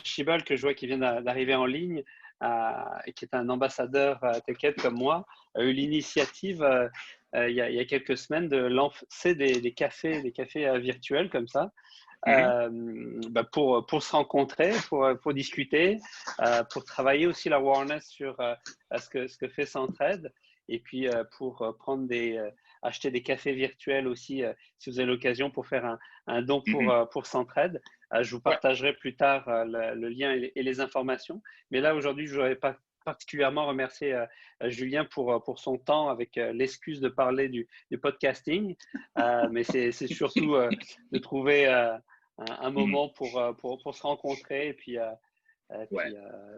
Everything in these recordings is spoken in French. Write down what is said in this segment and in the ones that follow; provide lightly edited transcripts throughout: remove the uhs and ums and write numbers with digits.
Shibal, que je vois qui vient d'arriver en ligne, et qui est un ambassadeur TechEd comme moi, a eu l'initiative il y a quelques semaines de lancer des cafés virtuels comme ça. Pour se rencontrer, pour discuter, pour travailler aussi l'awareness sur ce que fait Centraide, et puis pour acheter des cafés virtuels aussi, si vous avez l'occasion, pour faire un don pour Centraide. Je vous partagerai plus tard le lien et les informations. Mais là, aujourd'hui, je voudrais pas particulièrement remercier Julien pour son temps, avec l'excuse de parler du podcasting. Mais c'est surtout de trouver un moment pour se rencontrer, et puis,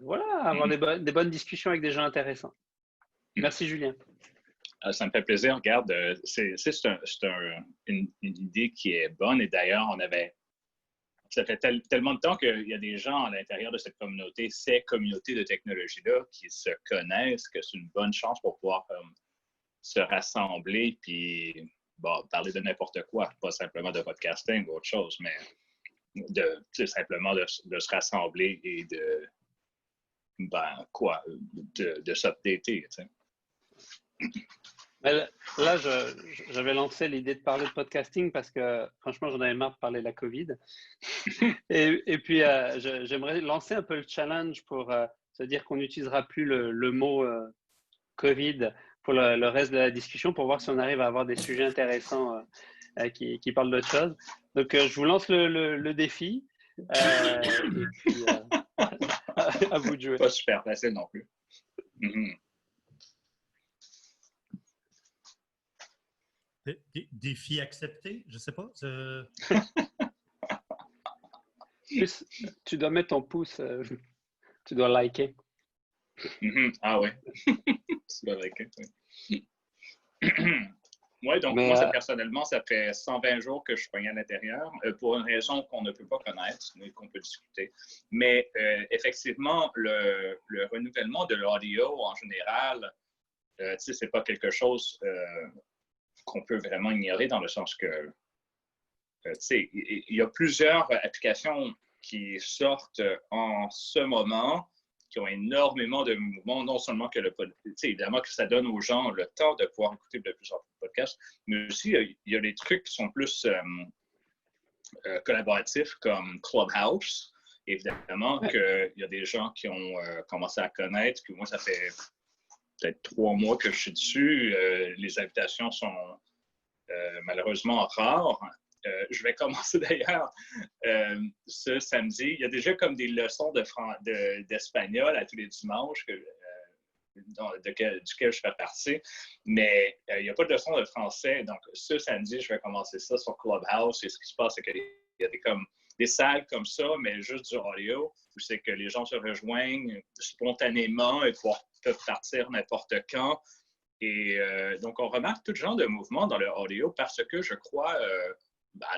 voilà, avoir des bonnes discussions avec des gens intéressants. Merci, Julien. Ça me fait plaisir. Regarde, c'est une idée qui est bonne. Et d'ailleurs, ça fait tellement de temps qu'il y a des gens à l'intérieur de cette communauté, ces communautés de technologie-là, qui se connaissent, que c'est une bonne chance pour pouvoir se rassembler, puis parler de n'importe quoi, pas simplement de podcasting ou autre chose, mais simplement de se rassembler et de s'updater. Là, j'avais lancé l'idée de parler de podcasting parce que, franchement, j'en avais marre de parler de la COVID. et puis, j'aimerais lancer un peu le challenge pour se dire qu'on n'utilisera plus le mot COVID pour le reste de la discussion, pour voir si on arrive à avoir des sujets intéressants qui parlent d'autre chose. Donc, je vous lance le défi. Et puis, à vous de jouer. Pas super facile non plus. Défi accepté, je sais pas. Tu dois mettre ton pouce, tu dois liker. Ah ouais. Tu dois liker, oui. Donc moi, personnellement, ça fait 120 jours que je suis pogné à l'intérieur, pour une raison qu'on ne peut pas connaître, mais qu'on peut discuter. Mais effectivement, le renouvellement de l'audio en général, c'est pas quelque chose qu'on peut vraiment ignorer, dans le sens que, il y a plusieurs applications qui sortent en ce moment, qui ont énormément de mouvements, non seulement que évidemment que ça donne aux gens le temps de pouvoir écouter de plus en plus de podcasts, mais aussi il y a des trucs qui sont plus collaboratifs, comme Clubhouse. Évidemment qu'il y a des gens qui ont commencé à connaître, puis moi, ça fait peut-être 3 mois que je suis dessus. Les invitations sont malheureusement rares. Je vais commencer d'ailleurs ce samedi. Il y a déjà comme des leçons d'espagnol à tous les dimanches duquel je fais partie, mais il n'y a pas de leçon de français. Donc, ce samedi, je vais commencer ça sur Clubhouse. Et ce qui se passe, c'est qu'il y a des salles comme ça, mais juste du audio, où c'est que les gens se rejoignent spontanément et peuvent partir n'importe quand. Et donc, on remarque tout genre de mouvements dans le audio, parce que je crois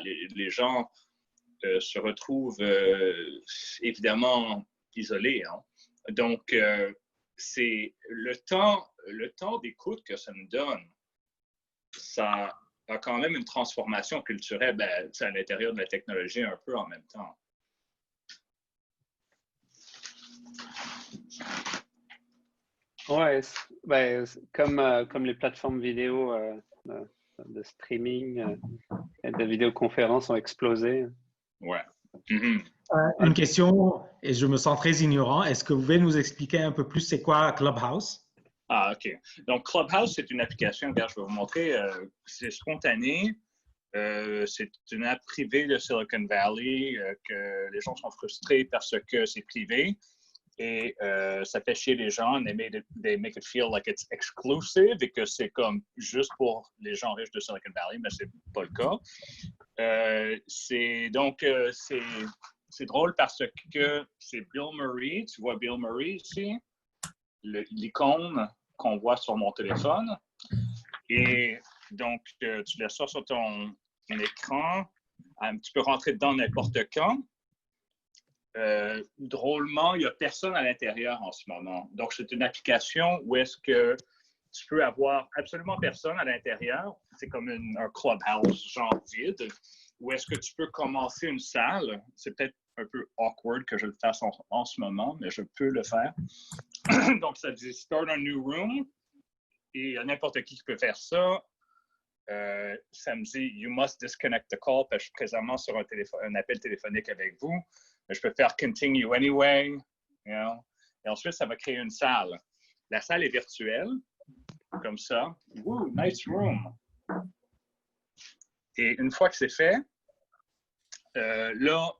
les gens se retrouvent évidemment isolés. Hein. Donc, c'est le temps d'écoute que ça nous donne. Ça a quand même une transformation culturelle à l'intérieur de la technologie un peu en même temps. Ouais, comme les plateformes vidéo de streaming et de vidéoconférences ont explosé. Ouais. Une question, et je me sens très ignorant. Est-ce que vous pouvez nous expliquer un peu plus c'est quoi Clubhouse? Ah, OK. Donc, Clubhouse, c'est une application, regarde, je vais vous montrer, c'est spontané. C'est une app privée de Silicon Valley, que les gens sont frustrés parce que c'est privé. Et ça fait chier les gens. They make it feel like it's exclusive et que c'est comme juste pour les gens riches de Silicon Valley, mais c'est pas le cas. C'est drôle parce que c'est Bill Murray. Tu vois Bill Murray ici, l'icône qu'on voit sur mon téléphone. Et donc, tu laisses ça sur ton écran. Tu peux rentrer dedans n'importe quand. Drôlement, il n'y a personne à l'intérieur en ce moment. Donc, c'est une application où est-ce que tu peux avoir absolument personne à l'intérieur. C'est comme un clubhouse genre vide, où est-ce que tu peux commencer une salle. C'est peut-être un peu awkward que je le fasse en ce moment, mais je peux le faire. Donc, ça dit « Start a new room ». Et n'importe qui peut faire ça. Ça me dit « You must disconnect the call » parce que je suis présentement sur un appel téléphonique avec vous. Mais je peux faire « Continue anyway ». You know? Et ensuite, ça va créer une salle. La salle est virtuelle, comme ça. « Woo, nice room ». Et une fois que c'est fait, là,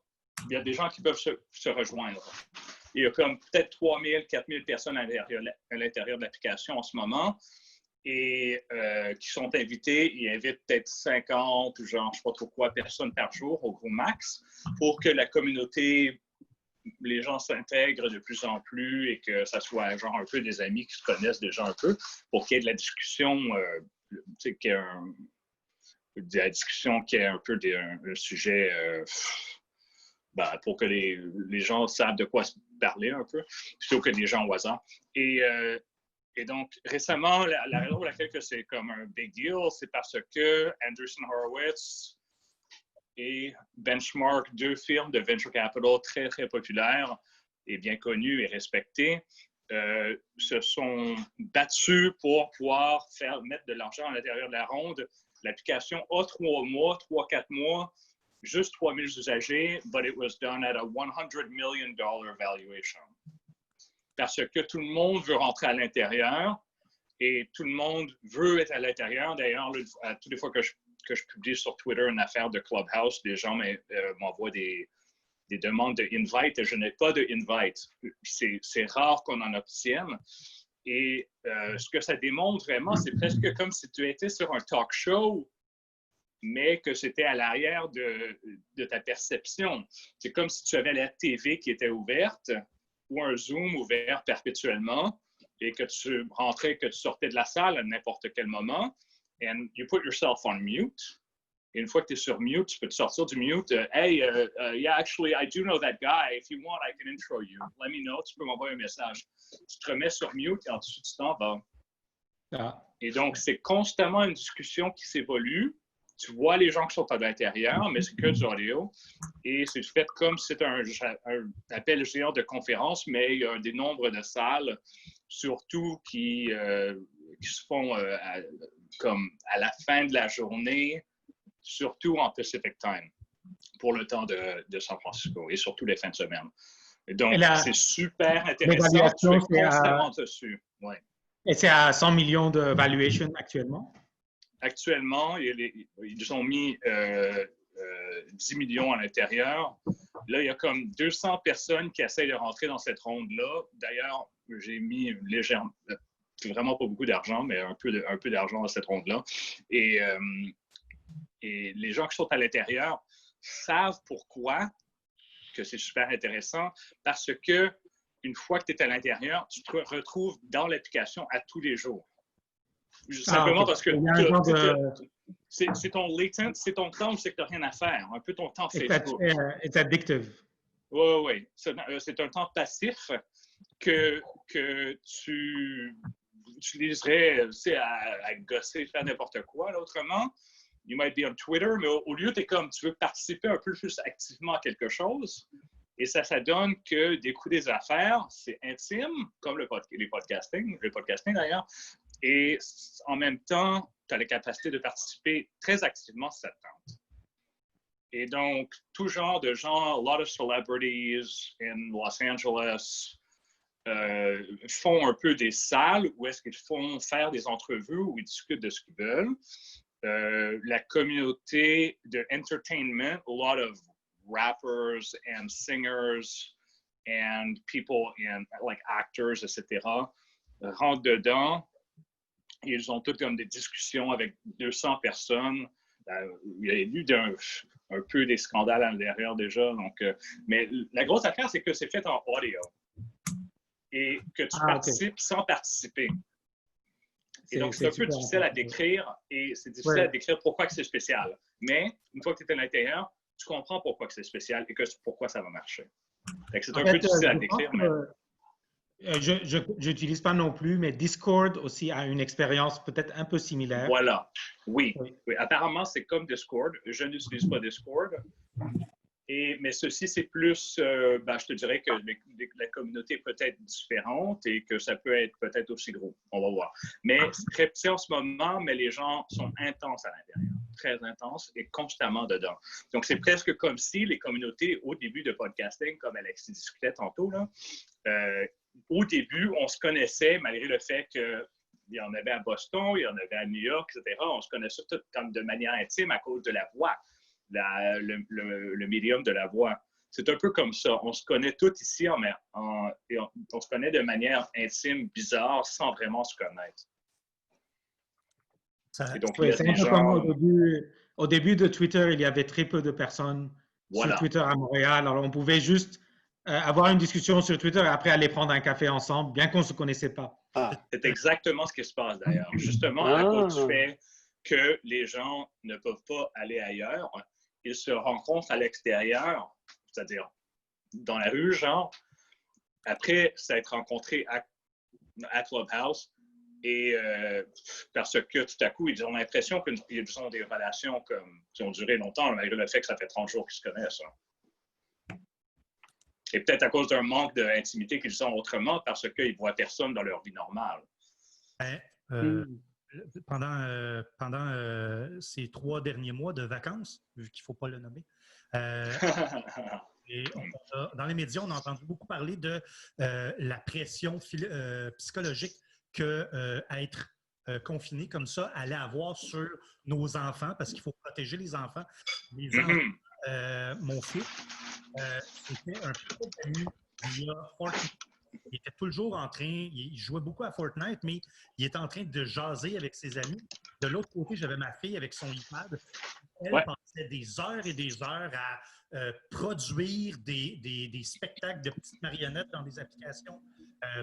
il y a des gens qui peuvent se rejoindre. Il y a comme peut-être 3000, 4000 personnes à l'intérieur de l'application en ce moment et qui sont invités. Ils invitent peut-être 50 ou genre, je ne sais pas trop quoi, personnes par jour au gros max pour que la communauté, les gens s'intègrent de plus en plus et que ça soit genre un peu des amis qui se connaissent déjà un peu pour qu'il y ait de la discussion, tu sais, de la discussion qui est un peu un sujet pour que les gens savent de quoi se parler un peu, plutôt que des gens au hasard. Et donc, récemment, la raison pour laquelle c'est comme un big deal, c'est parce que Andreessen Horowitz et Benchmark, deux firmes de venture capital très, très populaires et bien connues et respectées, se sont battus pour pouvoir mettre de l'argent à l'intérieur de la ronde. L'application a 3-4 mois, juste 3000 usagers, but it was done at a $100 million valuation. Parce que tout le monde veut rentrer à l'intérieur et tout le monde veut être à l'intérieur. D'ailleurs, toutes les fois que je publie sur Twitter une affaire de Clubhouse, les gens m'envoient des demandes de invite et je n'ai pas de invite. C'est rare qu'on en obtienne. Et ce que ça démontre vraiment, c'est presque comme si tu étais sur un talk show, mais que c'était à l'arrière de ta perception. C'est comme si tu avais la TV qui était ouverte ou un Zoom ouvert perpétuellement et que tu rentrais, que tu sortais de la salle à n'importe quel moment and you put yourself on mute. Et une fois que tu es sur mute, tu peux te sortir du mute. Hey, yeah, actually, I do know that guy. If you want, I can intro you. Let me know. Tu peux m'envoyer un message. Tu te remets sur mute et ensuite tu t'en vas. Ah. Et donc, c'est constamment une discussion qui s'évolue. Tu vois les gens qui sont à l'intérieur, mais c'est que du audio. Et c'est fait comme si c'était un appel géant de conférence, mais il y a des nombres de salles, surtout qui se font comme à la fin de la journée, surtout en Pacific Time, pour le temps de San Francisco, et surtout les fins de semaine. Et donc, c'est super intéressant. Tu es constamment dessus. Ouais. Et c'est à 100 millions de valuation actuellement? Actuellement, ils ont mis 10 millions à l'intérieur. Là, il y a comme 200 personnes qui essayent de rentrer dans cette ronde-là. D'ailleurs, j'ai mis légèrement, vraiment pas beaucoup d'argent, mais un peu d'argent dans cette ronde-là. Et les gens qui sont à l'intérieur savent pourquoi que c'est super intéressant, parce que une fois que tu es à l'intérieur, tu te retrouves dans l'application à tous les jours. Simplement parce que c'est ton latent, c'est ton temps où c'est que tu n'as rien à faire, un peu ton temps Facebook. C'est addictive. Oui. C'est un temps passif que tu utiliserais à gosser, faire n'importe quoi. Là, autrement, you might be on Twitter, mais au lieu, tu veux participer un peu plus activement à quelque chose. Et ça donne que des coups des affaires, c'est intime, comme le podcasting d'ailleurs. Et en même temps, tu as la capacité de participer très activement si ça te tente. Et donc, tout genre de gens, a lot of celebrities in Los Angeles font un peu des salles où est-ce qu'ils font faire des entrevues où ils discutent de ce qu'ils veulent. La communauté de entertainment, a lot of rappers and singers and people in like actors, etc., rentrent dedans. Ils ont toutes comme des discussions avec 200 personnes. Il y a eu un peu des scandales à l'intérieur déjà. Donc, mais la grosse affaire, c'est que c'est fait en audio et que tu participes sans participer. Et donc, c'est un peu difficile à décrire et c'est difficile à décrire pourquoi c'est spécial. Mais une fois que tu es à l'intérieur, tu comprends pourquoi c'est spécial et pourquoi ça va marcher. C'est un peu difficile à décrire. Mais... Je n'utilise pas non plus, mais Discord aussi a une expérience peut-être un peu similaire. Voilà. Oui. Apparemment, c'est comme Discord. Je n'utilise pas Discord. Mais ceci, c'est plus, je te dirais que la communauté peut être différente et que ça peut être peut-être aussi gros. On va voir. Mais c'est très petit en ce moment, mais les gens sont intenses à l'intérieur, très intenses et constamment dedans. Donc, c'est presque comme si les communautés, au début de podcasting, comme Alexis discutait tantôt, là, au début, on se connaissait malgré le fait que il y en avait à Boston, il y en avait à New York, etc. On se connaissait tout comme de manière intime à cause de la voix, le médium de la voix. C'est un peu comme ça. On se connaît tous ici, et on se connaît de manière intime, bizarre, sans vraiment se connaître. Et donc, oui, c'est un peu comme au début de Twitter, il y avait très peu de personnes sur Twitter à Montréal. Alors, on pouvait juste avoir une discussion sur Twitter et après aller prendre un café ensemble, bien qu'on ne se connaissait pas. C'est exactement ce qui se passe d'ailleurs. Justement, à cause du fait que les gens ne peuvent pas aller ailleurs, ils se rencontrent à l'extérieur, c'est-à-dire dans la rue, genre, après s'être rencontrés à Clubhouse, et parce que tout à coup, ils ont l'impression qu'ils ont des relations qui ont duré longtemps, malgré le fait que ça fait 30 jours qu'ils se connaissent. Et peut-être à cause d'un manque d'intimité qu'ils ont autrement, parce qu'ils ne voient personne dans leur vie normale. Pendant ces 3 derniers mois de vacances, vu qu'il ne faut pas le nommer, et dans les médias, on a entendu beaucoup parler de la pression psychologique qu'être confiné comme ça allait avoir sur nos enfants, parce qu'il faut protéger les enfants. Les enfants, mon fils, c'était un peu connu via Fortnite. Il était toujours en train, il jouait beaucoup à Fortnite, mais il était en train de jaser avec ses amis. De l'autre côté, j'avais ma fille avec son iPad. Elle passait des heures et des heures à produire des spectacles de petites marionnettes dans des applications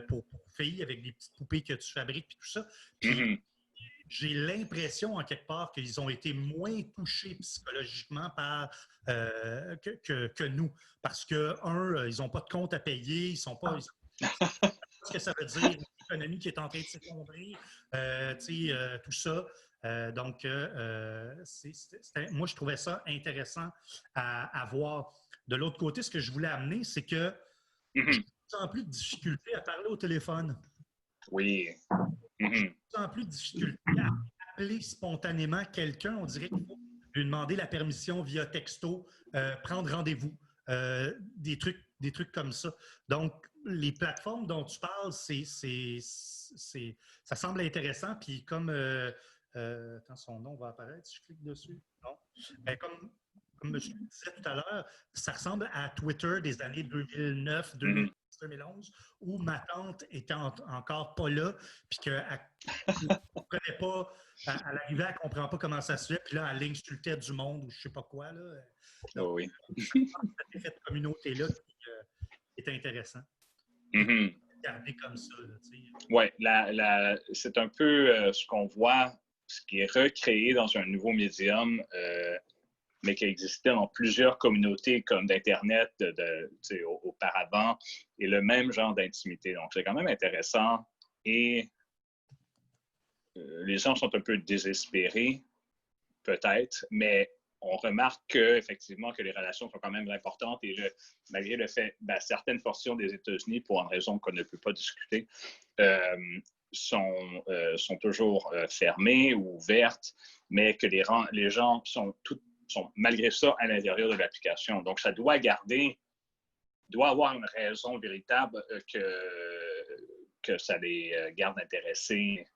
pour filles avec des petites poupées que tu fabriques et tout ça. Puis, j'ai l'impression, en quelque part, qu'ils ont été moins touchés psychologiquement que nous. Parce que, ils n'ont pas de compte à payer, ils sont pas... ce que ça veut dire, l'économie qui est en train de s'effondrer, tout ça. Donc, moi, je trouvais ça intéressant à voir. De l'autre côté, ce que je voulais amener, c'est que j'ai de plus en plus de difficultés à parler au téléphone. Oui. J'ai de plus en plus de difficultés à appeler spontanément quelqu'un. On dirait qu'il faut lui demander la permission via texto, prendre rendez-vous, des trucs comme ça. Donc, les plateformes dont tu parles, ça semble intéressant. Puis comme attends, son nom va apparaître si je clique dessus. Non. Mais comme je le disais tout à l'heure, ça ressemble à Twitter des années 2009, 2010, 2011, où ma tante était encore pas là, puis qu'elle ne comprenait pas, elle arrivait, elle ne comprend pas comment ça se fait, puis là, elle insultait du monde ou je ne sais pas quoi. Là. Donc, oui. Cet effet de communauté-là qui est intéressant. Garder comme ça. Oui, c'est un peu ce qu'on voit, ce qui est recréé dans un nouveau médium, mais qui existait dans plusieurs communautés comme d'Internet auparavant, et le même genre d'intimité. Donc, c'est quand même intéressant. Et les gens sont un peu désespérés, peut-être, mais on remarque qu'effectivement, que les relations sont quand même importantes et malgré le fait, certaines portions des États-Unis, pour une raison qu'on ne peut pas discuter, sont toujours fermées ou ouvertes, mais que les gens sont malgré ça à l'intérieur de l'application. Donc, ça doit avoir une raison véritable que ça les garde intéressés.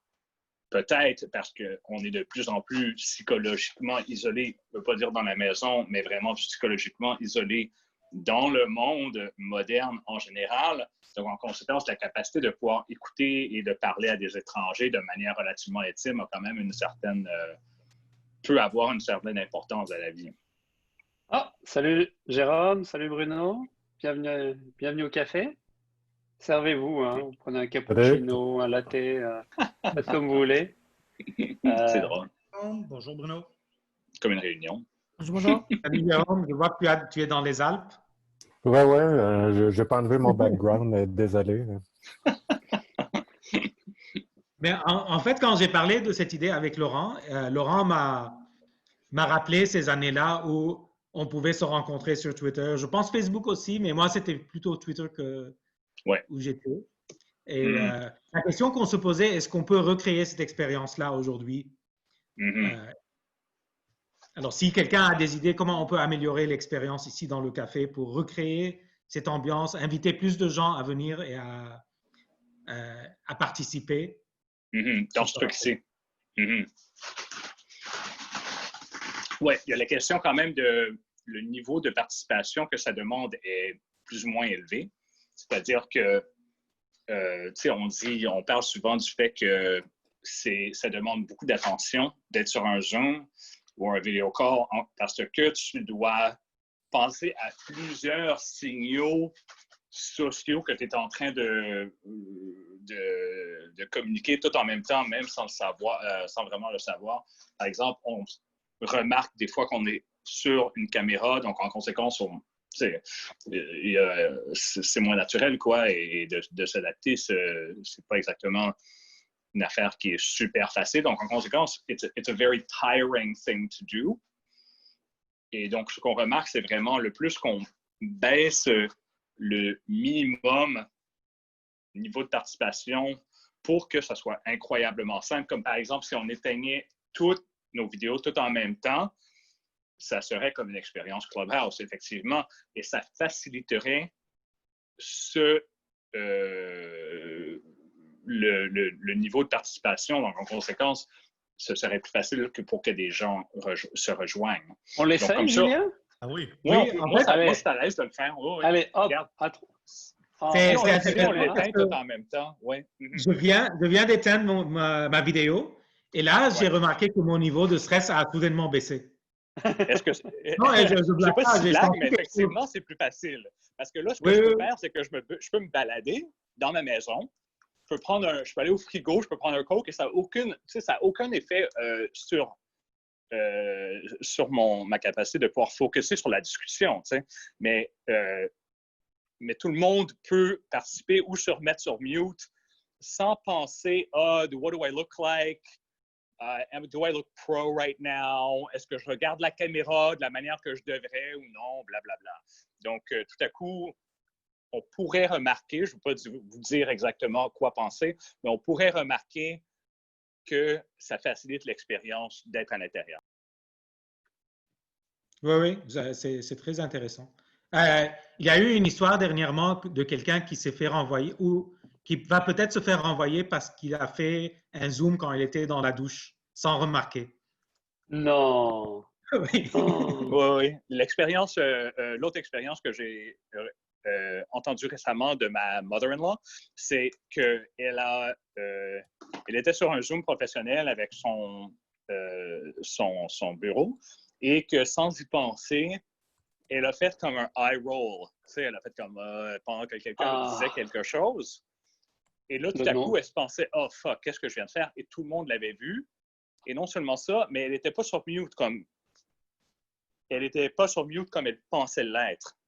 Peut-être parce qu'on est de plus en plus psychologiquement isolé, je ne veux pas dire dans la maison, mais vraiment psychologiquement isolé dans le monde moderne en général. Donc, en conséquence, la capacité de pouvoir écouter et de parler à des étrangers de manière relativement intime a quand même peut avoir une certaine importance à la vie. Salut Jérôme, salut Bruno, bienvenue au café. Servez-vous, hein. Vous prenez un cappuccino, un latte, faites comme vous voulez. C'est drôle. Bonjour Bruno. Comme une réunion. Bonjour. Salut Jérôme, je vois que tu es dans les Alpes. Ouais, je n'ai pas enlevé mon background, désolé. Mais en fait, quand j'ai parlé de cette idée avec Laurent, Laurent m'a rappelé ces années-là où on pouvait se rencontrer sur Twitter. Je pense Facebook aussi, mais moi, c'était plutôt Twitter où j'étais. Et la question qu'on se posait, est-ce qu'on peut recréer cette expérience-là aujourd'hui? Alors, si quelqu'un a des idées, comment on peut améliorer l'expérience ici dans le café pour recréer cette ambiance, inviter plus de gens à venir et à participer? Dans ce truc-ci. Oui, il y a la question quand même de le niveau de participation que ça demande est plus ou moins élevé. C'est-à-dire que, on parle souvent du fait que ça demande beaucoup d'attention d'être sur un Zoom ou un vidéo call parce que tu dois penser à plusieurs signaux sociaux que tu es en train de communiquer tout en même temps, même sans le savoir, sans vraiment le savoir. Par exemple, on remarque des fois qu'on est sur une caméra, donc en conséquence, c'est moins naturel, quoi, et de s'adapter, c'est pas exactement une affaire qui est super facile. Donc, en conséquence, it's a very tiring thing to do. Et donc, ce qu'on remarque, c'est vraiment le plus qu'on baisse le minimum niveau de participation pour que ça soit incroyablement simple. Comme par exemple, si on éteignait toutes nos vidéos tout en même temps, ça serait comme une expérience Clubhouse, effectivement, et ça faciliterait le niveau de participation. Donc, en conséquence, ce serait plus facile que pour que des gens se rejoignent. On l'essaye, Julien? Ah oui. Moi, je suis à l'aise de le faire. Allez, hop. On l'éteint tout en même temps. Ouais. Je viens d'éteindre ma vidéo et là, j'ai remarqué que mon niveau de stress a soudainement baissé. Est-ce que non, je sais pas si blague, mais effectivement, c'est plus facile. Parce que là, ce que je peux faire, c'est que je peux me balader dans ma maison. Je peux aller au frigo, je peux prendre un Coke et ça n'a aucun effet sur ma capacité de pouvoir focusser sur la discussion. Mais tout le monde peut participer ou se remettre sur mute sans penser « what do I look like? Do I look pro right now? Est-ce que je regarde la caméra de la manière que je devrais ou non? » Blablabla. Donc, tout à coup, on pourrait remarquer, je ne vais pas vous dire exactement quoi penser, mais on pourrait remarquer que ça facilite l'expérience d'être à l'intérieur. Oui, c'est très intéressant. Il y a eu une histoire dernièrement de quelqu'un qui s'est fait renvoyer ou qui va peut-être se faire renvoyer parce qu'il a fait un Zoom quand il était dans la douche, sans remarquer. Non. Oui. Oui. L'autre expérience que j'ai entendue récemment de ma mother-in-law, c'est qu'elle était sur un Zoom professionnel avec son bureau et que sans y penser, elle a fait comme un eye roll. Tu sais, elle a fait comme pendant que quelqu'un disait quelque chose. Et là, tout à coup, elle se pensait « Oh, fuck, qu'est-ce que je viens de faire? » Et tout le monde l'avait vu. Et non seulement ça, mais elle n'était pas sur mute comme elle pensait l'être.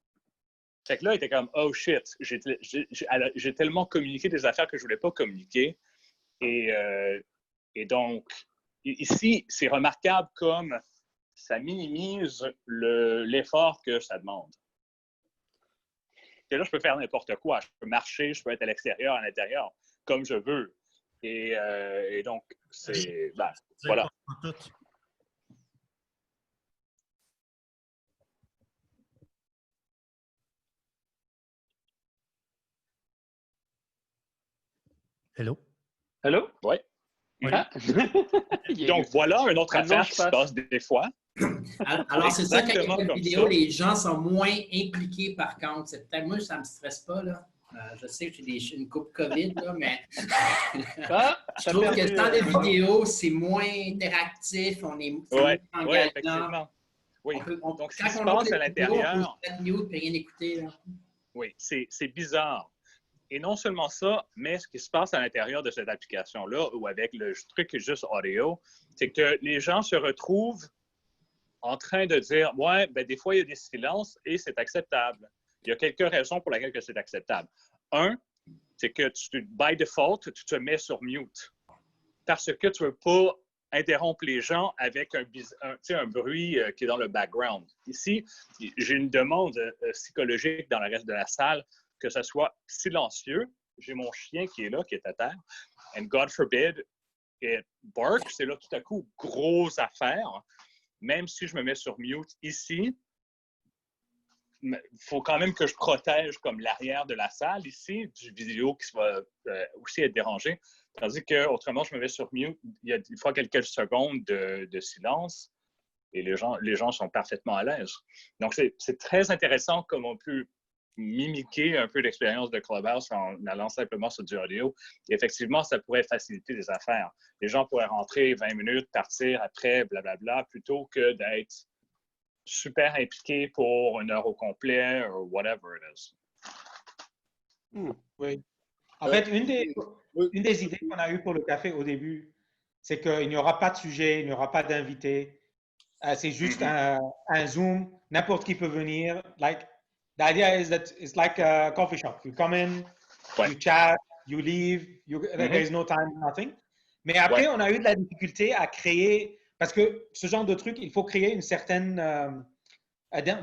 Fait que là, elle était comme « Oh shit, j'ai tellement communiqué des affaires que je ne voulais pas communiquer. » Et donc, ici, c'est remarquable comme ça minimise l'effort que ça demande. Et là, je peux faire n'importe quoi. Je peux marcher, je peux être à l'extérieur, à l'intérieur, comme je veux. Et donc, c'est... voilà. Hello? Allô? Oui. Ah. Donc, voilà une autre affaire qui se passe des fois. Alors, c'est ça, quand il y a une vidéo, les gens sont moins impliqués, par contre. C'est peut-être moi, ça ne me stresse pas, là. Je sais que j'ai une coupe COVID, là, mais je trouve que le temps de vidéo, c'est moins interactif, on est moins engageant. Effectivement. Oui, donc ce qui se passe à l'intérieur... On peut mute et rien écouter, là. Oui, c'est bizarre. Et non seulement ça, mais ce qui se passe à l'intérieur de cette application-là, ou avec le truc juste audio, c'est que les gens se retrouvent en train de dire « Ouais, ben des fois, il y a des silences et c'est acceptable. » Il y a quelques raisons pour lesquelles c'est acceptable. Un, c'est que by default, tu te mets sur mute parce que tu ne veux pas interrompre les gens avec un bruit qui est dans le background. Ici, j'ai une demande psychologique dans le reste de la salle, que ce soit silencieux. J'ai mon chien qui est là, qui est à terre. And God forbid, it barks. C'est là tout à coup, grosse affaire. Même si je me mets sur mute ici, il faut quand même que je protège comme l'arrière de la salle ici, du vidéo qui va aussi être dérangé. Tandis qu'autrement, je me mets sur mute, il y a des fois quelques secondes de silence et les gens sont parfaitement à l'aise. Donc, c'est très intéressant comme on peut mimiquer un peu l'expérience de Clubhouse en allant simplement sur du audio. Et effectivement, ça pourrait faciliter des affaires. Les gens pourraient rentrer 20 minutes, partir après, blablabla, plutôt que d'être super impliqués pour 1 heure au complet ou whatever it is. Oui. En fait, une des idées qu'on a eues pour le café au début, c'est qu'il n'y aura pas de sujet, il n'y aura pas d'invité. C'est juste un Zoom, n'importe qui peut venir. Like, the idea is that it's like a coffee shop. You come in, you chat, you leave, there is no time, nothing. Mais après, on a eu de la difficulté à créer, parce que ce genre de truc, il faut créer une certaine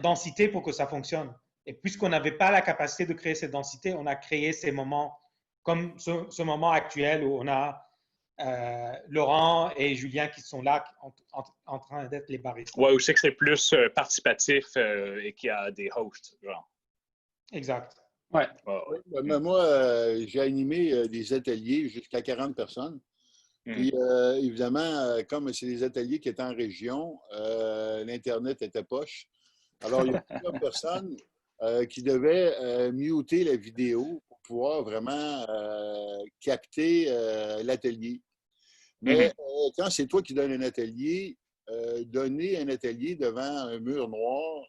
densité pour que ça fonctionne. Et puisqu'on n'avait pas la capacité de créer cette densité, on a créé ces moments comme ce moment actuel où on a Laurent et Julien qui sont là en train d'être les baristas. Oui, je sais que c'est plus participatif et qu'il y a des hosts, genre. Exact. Ouais. Mais moi, j'ai animé des ateliers jusqu'à 40 personnes. Puis, évidemment, comme c'est des ateliers qui étaient en région, l'Internet était poche. Alors, il y a plusieurs personnes qui devaient muter la vidéo pour pouvoir vraiment capter l'atelier. Mais quand c'est toi qui donnes un atelier, donner un atelier devant un mur noir,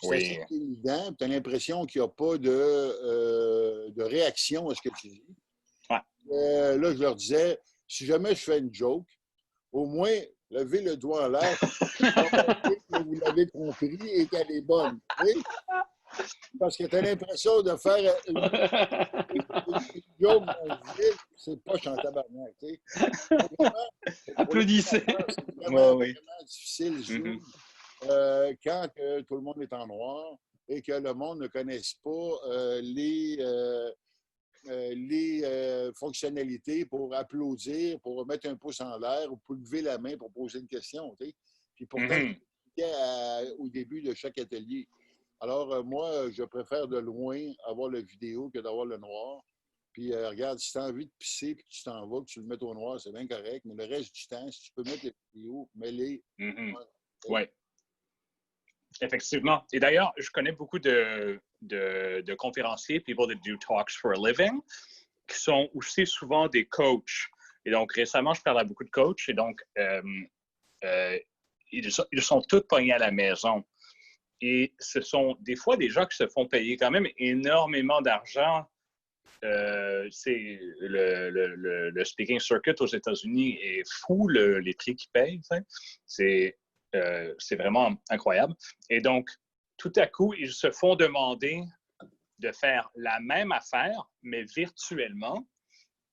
c'est assez évident. Tu as l'impression qu'il n'y a pas de réaction à ce que tu dis. Ouais. Là, je leur disais, si jamais je fais une joke, au moins, levez le doigt en l'air que vous l'avez compris et qu'elle est bonne. Oui? Parce que tu as l'impression de faire une joke c'est pas en tabarnak. Applaudissez. C'est vraiment difficile, Zoom, quand tout le monde est en noir et que le monde ne connaisse pas les fonctionnalités pour applaudir, pour mettre un pouce en l'air ou pour lever la main pour poser une question. T'sais. Puis pourtant, au début de chaque atelier. Alors, moi, je préfère de loin avoir la vidéo que d'avoir le noir. Puis, regarde, si tu as envie de pisser et que tu t'en vas, que tu le mets au noir, c'est bien correct. Mais le reste du temps, si tu peux mettre les vidéos, mets-les. Oui. Effectivement. Et d'ailleurs, je connais beaucoup de conférenciers, people that do talks for a living, qui sont aussi souvent des coachs. Et donc, récemment, je parle à beaucoup de coachs. Et donc, ils sont tous pognés à la maison. Et ce sont des fois des gens qui se font payer quand même énormément d'argent. C'est le speaking circuit aux États-Unis est fou, les prix qu'ils payent. C'est vraiment incroyable. Et donc, tout à coup, ils se font demander de faire la même affaire, mais virtuellement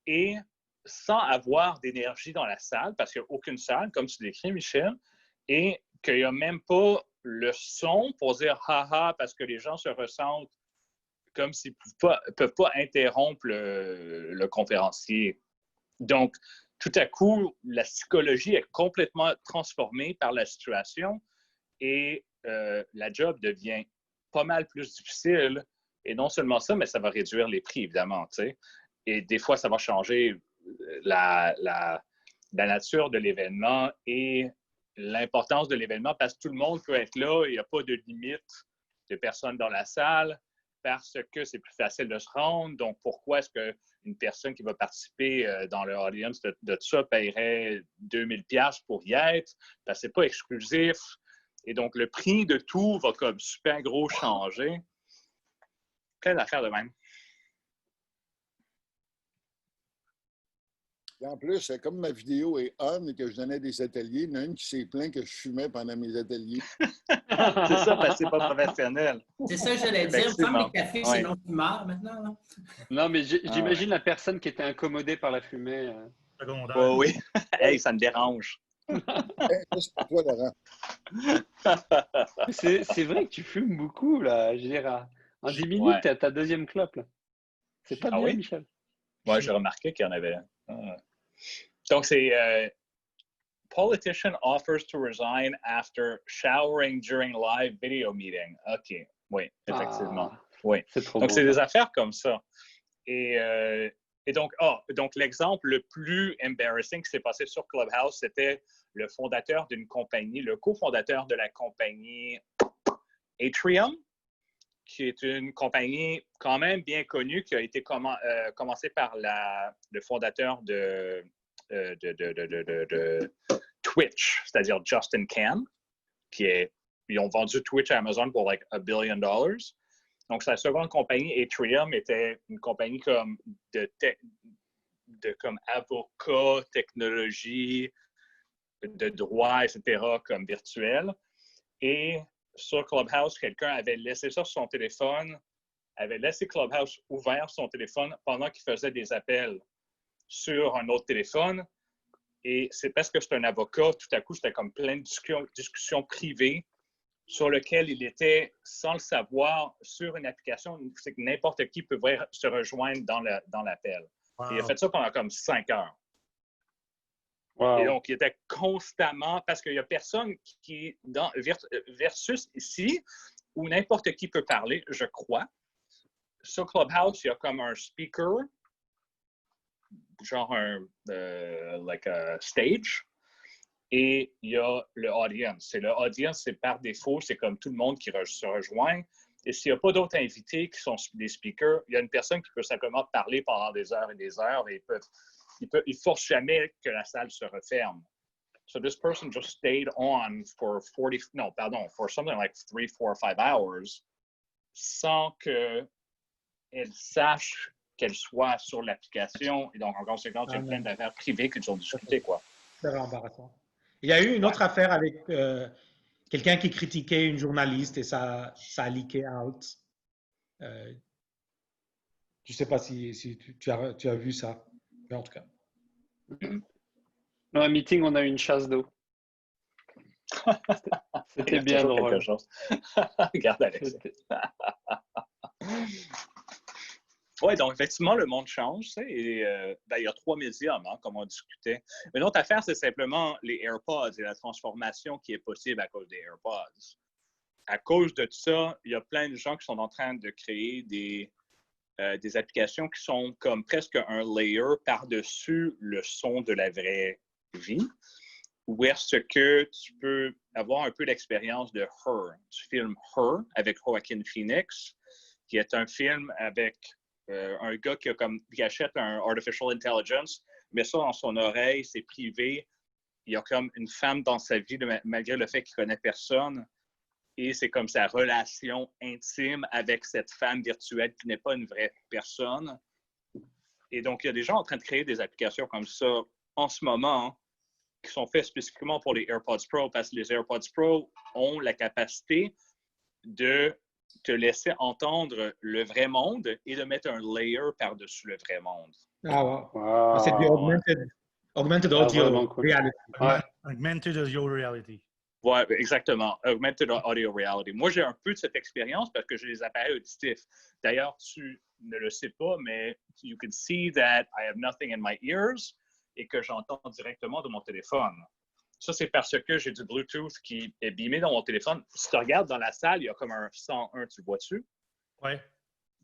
et sans avoir d'énergie dans la salle, parce qu'il n'y a aucune salle, comme tu décris, Michel, et qu'il n'y a même pas le son pour dire « haha » parce que les gens se ressentent comme s'ils ne peuvent pas interrompre le conférencier. Donc, tout à coup, la psychologie est complètement transformée par la situation et la job devient pas mal plus difficile. Et non seulement ça, mais ça va réduire les prix, évidemment. T'sais. Et des fois, ça va changer la nature de l'événement et l'importance de l'événement parce que tout le monde peut être là. Il n'y a pas de limite de personnes dans la salle parce que c'est plus facile de se rendre. Donc, pourquoi est-ce qu'une personne qui va participer dans le audience de ça paierait 2000$ pour y être? Parce que ce n'est pas exclusif. Et donc, le prix de tout va comme super gros changer. Plein d'affaires de même. Et en plus, comme ma vidéo est on et que je donnais des ateliers, il y en a une qui s'est plaint que je fumais pendant mes ateliers. C'est ça, parce que c'est pas professionnel. C'est ça que j'allais dire. Il me semble que les cafés, c'est non-fumeur maintenant. Là. Non, mais j'imagine la personne qui était incommodée par la fumée. Oui. Hey, ça me dérange. C'est pour toi, Laurent. C'est vrai que tu fumes beaucoup, là. Je veux dire, en 10 minutes, tu as ta deuxième clope, là. C'est pas bien, Michel. Oui, j'ai remarqué qu'il y en avait. Donc, c'est Politician offers to resign after showering during live video meeting. OK, oui, effectivement. Oui. Donc, c'est des affaires comme ça. Et donc, l'exemple le plus embarrassing qui s'est passé sur Clubhouse, c'était le fondateur d'une compagnie, le cofondateur de la compagnie Atrium, qui est une compagnie quand même bien connue, qui a été commencée par le fondateur de Twitch, c'est-à-dire Justin Can, ils ont vendu Twitch à Amazon pour like $1 billion. Donc, sa seconde compagnie, Atrium, était une compagnie comme comme avocat, technologie, de droit, etc., comme virtuel. Et sur Clubhouse, quelqu'un avait laissé ça sur son téléphone, avait laissé Clubhouse ouvert sur son téléphone pendant qu'il faisait des appels sur un autre téléphone. Et c'est parce que c'est un avocat, tout à coup, c'était comme plein de discussions privées sur lesquelles il était, sans le savoir, sur une application. C'est que n'importe qui peut se rejoindre dans l'appel. Wow. Il a fait ça pendant comme 5 heures. Wow. Et donc, il était constamment, parce qu'il n'y a personne qui, versus ici, où n'importe qui peut parler, je crois. Sur Clubhouse, il y a comme un speaker, genre like a stage, et il y a le audience. Et le audience, c'est par défaut, c'est comme tout le monde qui se rejoint. Et s'il n'y a pas d'autres invités qui sont des speakers, il y a une personne qui peut simplement parler pendant des heures et des heures, et il ne force jamais que la salle se referme. So this person just stayed on for something like 3, 4, 5 hours sans qu'elle sache qu'elle soit sur l'application. Et donc, en conséquence, il y a plein d'affaires privées qu'ils ont discutées, quoi. C'est embarrassant. Il y a eu une autre affaire avec quelqu'un qui critiquait une journaliste et ça a leaké out. Je ne sais pas si tu as vu ça, mais en tout cas. Dans un meeting, on a eu une chasse d'eau. C'était bien drôle. Quelque chose. Regarde, Alex. Oui, donc effectivement, le monde change. Et, il y a 3 médiums, hein, comme on discutait. Une autre affaire, c'est simplement les AirPods et la transformation qui est possible à cause des AirPods. À cause de ça, il y a plein de gens qui sont en train de créer des applications qui sont comme presque un layer par-dessus le son de la vraie vie, où est-ce que tu peux avoir un peu d'expérience de Her, du film Her avec Joaquin Phoenix, qui est un film avec un gars qui achète un artificial intelligence, met ça dans son oreille, c'est privé. Il y a comme une femme dans sa vie, malgré le fait qu'il ne connaît personne. Et c'est comme sa relation intime avec cette femme virtuelle qui n'est pas une vraie personne. Et donc, il y a des gens en train de créer des applications comme ça en ce moment qui sont faites spécifiquement pour les AirPods Pro parce que les AirPods Pro ont la capacité de te laisser entendre le vrai monde et de mettre un layer par-dessus le vrai monde. Ah, wow. C'est du augmented audio reality. Ouais. Augmented audio reality. Oui, exactement. Augmented audio reality. Moi, j'ai un peu de cette expérience parce que j'ai des appareils auditifs. D'ailleurs, tu ne le sais pas, mais you can see that I have nothing in my ears et que j'entends directement de mon téléphone. Ça, c'est parce que j'ai du Bluetooth qui est beamé dans mon téléphone. Si tu regardes dans la salle, il y a comme un 101, tu le vois-tu? Oui.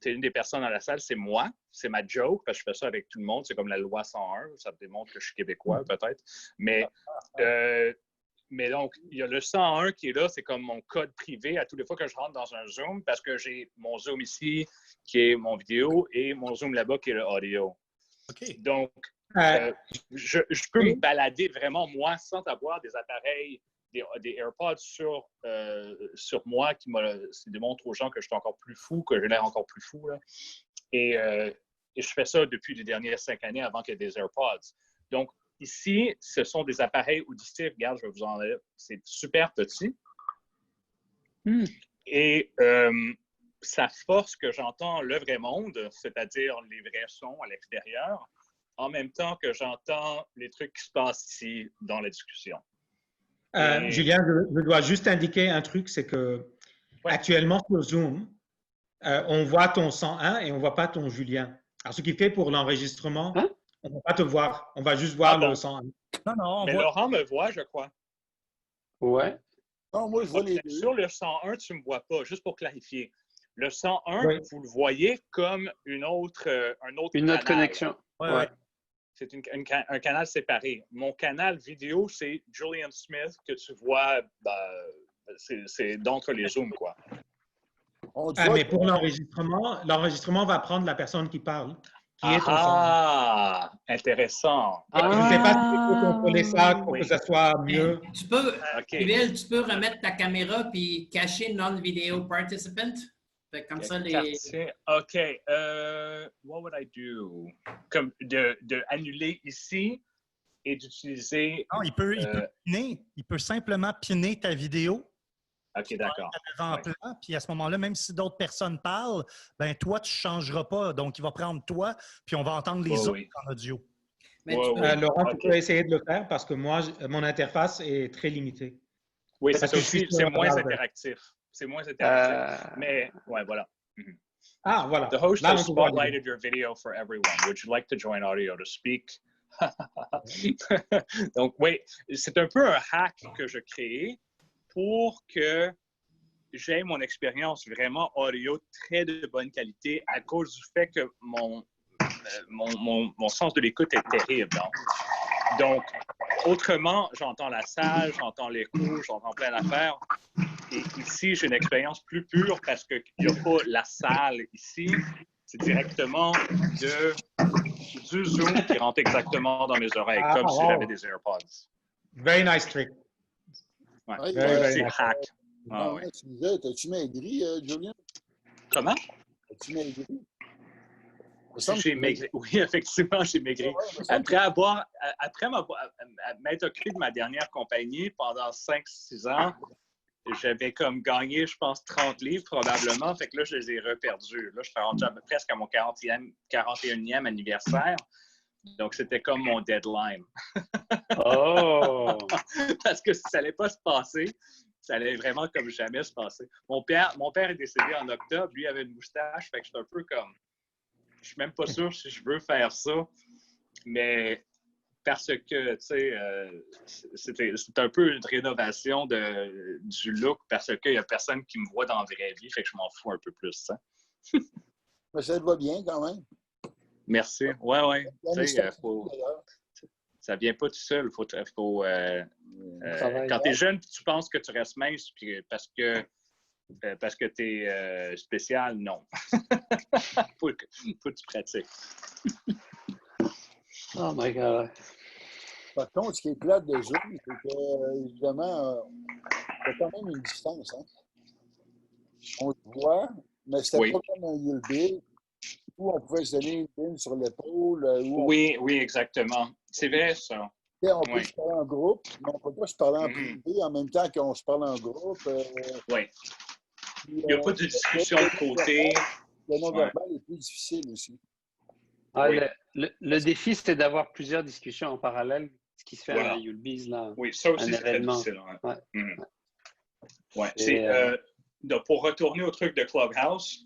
C'est une des personnes dans la salle, c'est moi. C'est ma joke, parce que je fais ça avec tout le monde. C'est comme la loi 101. Ça démontre que je suis québécois, peut-être. Mais donc, il y a le 101 qui est là. C'est comme mon code privé à toutes les fois que je rentre dans un Zoom, parce que j'ai mon Zoom ici, qui est mon vidéo, et mon Zoom là-bas, qui est le audio. OK. Donc, je peux me balader vraiment, moi, sans avoir des appareils, des AirPods sur moi qui démontrent aux gens que je suis encore plus fou, que j'ai l'air encore plus fou. Là. Et je fais ça depuis les dernières 5 années avant qu'il y ait des AirPods. Donc, ici, ce sont des appareils auditifs. Regarde, je vais vous en aller. C'est super petit. Et ça force que j'entends le vrai monde, c'est-à-dire les vrais sons à l'extérieur, en même temps que j'entends les trucs qui se passent ici dans la discussion. Julien, je dois juste indiquer un truc, c'est que actuellement sur Zoom, on voit ton 101 et on ne voit pas ton Julien. Alors, ce qui fait pour l'enregistrement, on ne va pas te voir. On va juste voir le 101. Non, mais Laurent me voit, je crois. Ouais. Non, moi, je vois les deux. Sur le 101, tu ne me vois pas, juste pour clarifier. Le 101, vous le voyez comme un autre connexion. Ouais. C'est un canal séparé. Mon canal vidéo, c'est Julian Smith, que tu vois, c'est d'entre les Zooms, quoi. Mais pour l'enregistrement va prendre la personne qui parle. Intéressant. Je ne sais pas si tu peux contrôler ça pour que ça soit mieux. Tu peux remettre ta caméra puis cacher non-video participant? Fait comme ça, OK. What would I do? Comme de annuler ici et d'utiliser... Non, il peut piner. Il peut simplement piner ta vidéo. OK, d'accord. Avant-plan, puis à ce moment-là, même si d'autres personnes parlent, ben toi, tu ne changeras pas. Donc, il va prendre toi, puis on va entendre les autres en audio. Laurent, tu peux essayer de le faire parce que moi, mon interface est très limitée. Oui, c'est moins interactif. C'est moins interactif. Mais, voilà. Ah, voilà. The host has spotlighted your video for everyone. Would you like to join audio to speak? Donc, oui, c'est un peu un hack que je crée pour que j'ai mon expérience vraiment audio très de bonne qualité à cause du fait que mon sens de l'écoute est terrible. Donc, autrement, j'entends la salle, j'entends l'écho, j'entends plein d'affaires. Et ici, j'ai une expérience plus pure parce qu'il n'y a pas la salle ici. C'est directement du Zoom qui rentre exactement dans mes oreilles, comme si j'avais des AirPods. Very nice trick. C'est hack. Tu disais, t'as-tu maigri, Julien? Comment? As-tu maigri? J'ai maigri. Oui, effectivement, j'ai maigri. Après m'être occupé de ma dernière compagnie pendant 5-6 ans, j'avais comme gagné, je pense, 30 livres probablement. Fait que là, je les ai reperdus. Là, je suis rendu presque à mon 41e anniversaire. Donc, c'était comme mon deadline. Parce que ça n'allait pas se passer. Ça allait vraiment comme jamais se passer. Mon père est décédé en octobre. Lui avait une moustache. Fait que je suis un peu comme... Je suis même pas sûr si je veux faire ça. Mais parce que, tu sais, c'est un peu une rénovation du look parce qu'il n'y a personne qui me voit dans la vraie vie. Fait que je m'en fous un peu plus, ça. Mais ça te va bien quand même. Merci. Ouais. Ça vient pas tout seul. Quand tu es jeune, tu penses que tu restes mince puis parce que tu es spécial, non. Faut que tu pratiques. Oh my God. Par contre, ce qui est plate de Zoom, c'est que, évidemment, il y a quand même une distance. Hein? On se voit, mais c'était pas comme un Yulbill où on pouvait se donner une ligne sur l'épaule. Oui, exactement. C'est vrai, ça. On peut se parler en groupe, mais on ne peut pas se parler en privé en même temps qu'on se parle en groupe. Oui. Il n'y a pas de discussion de côté. Le non-verbal est plus difficile aussi. Oui. Le défi, c'est d'avoir plusieurs discussions en parallèle, ce qui se fait à Yulbiz, là. Oui, ça aussi, c'est très difficile. Pour retourner au truc de Clubhouse,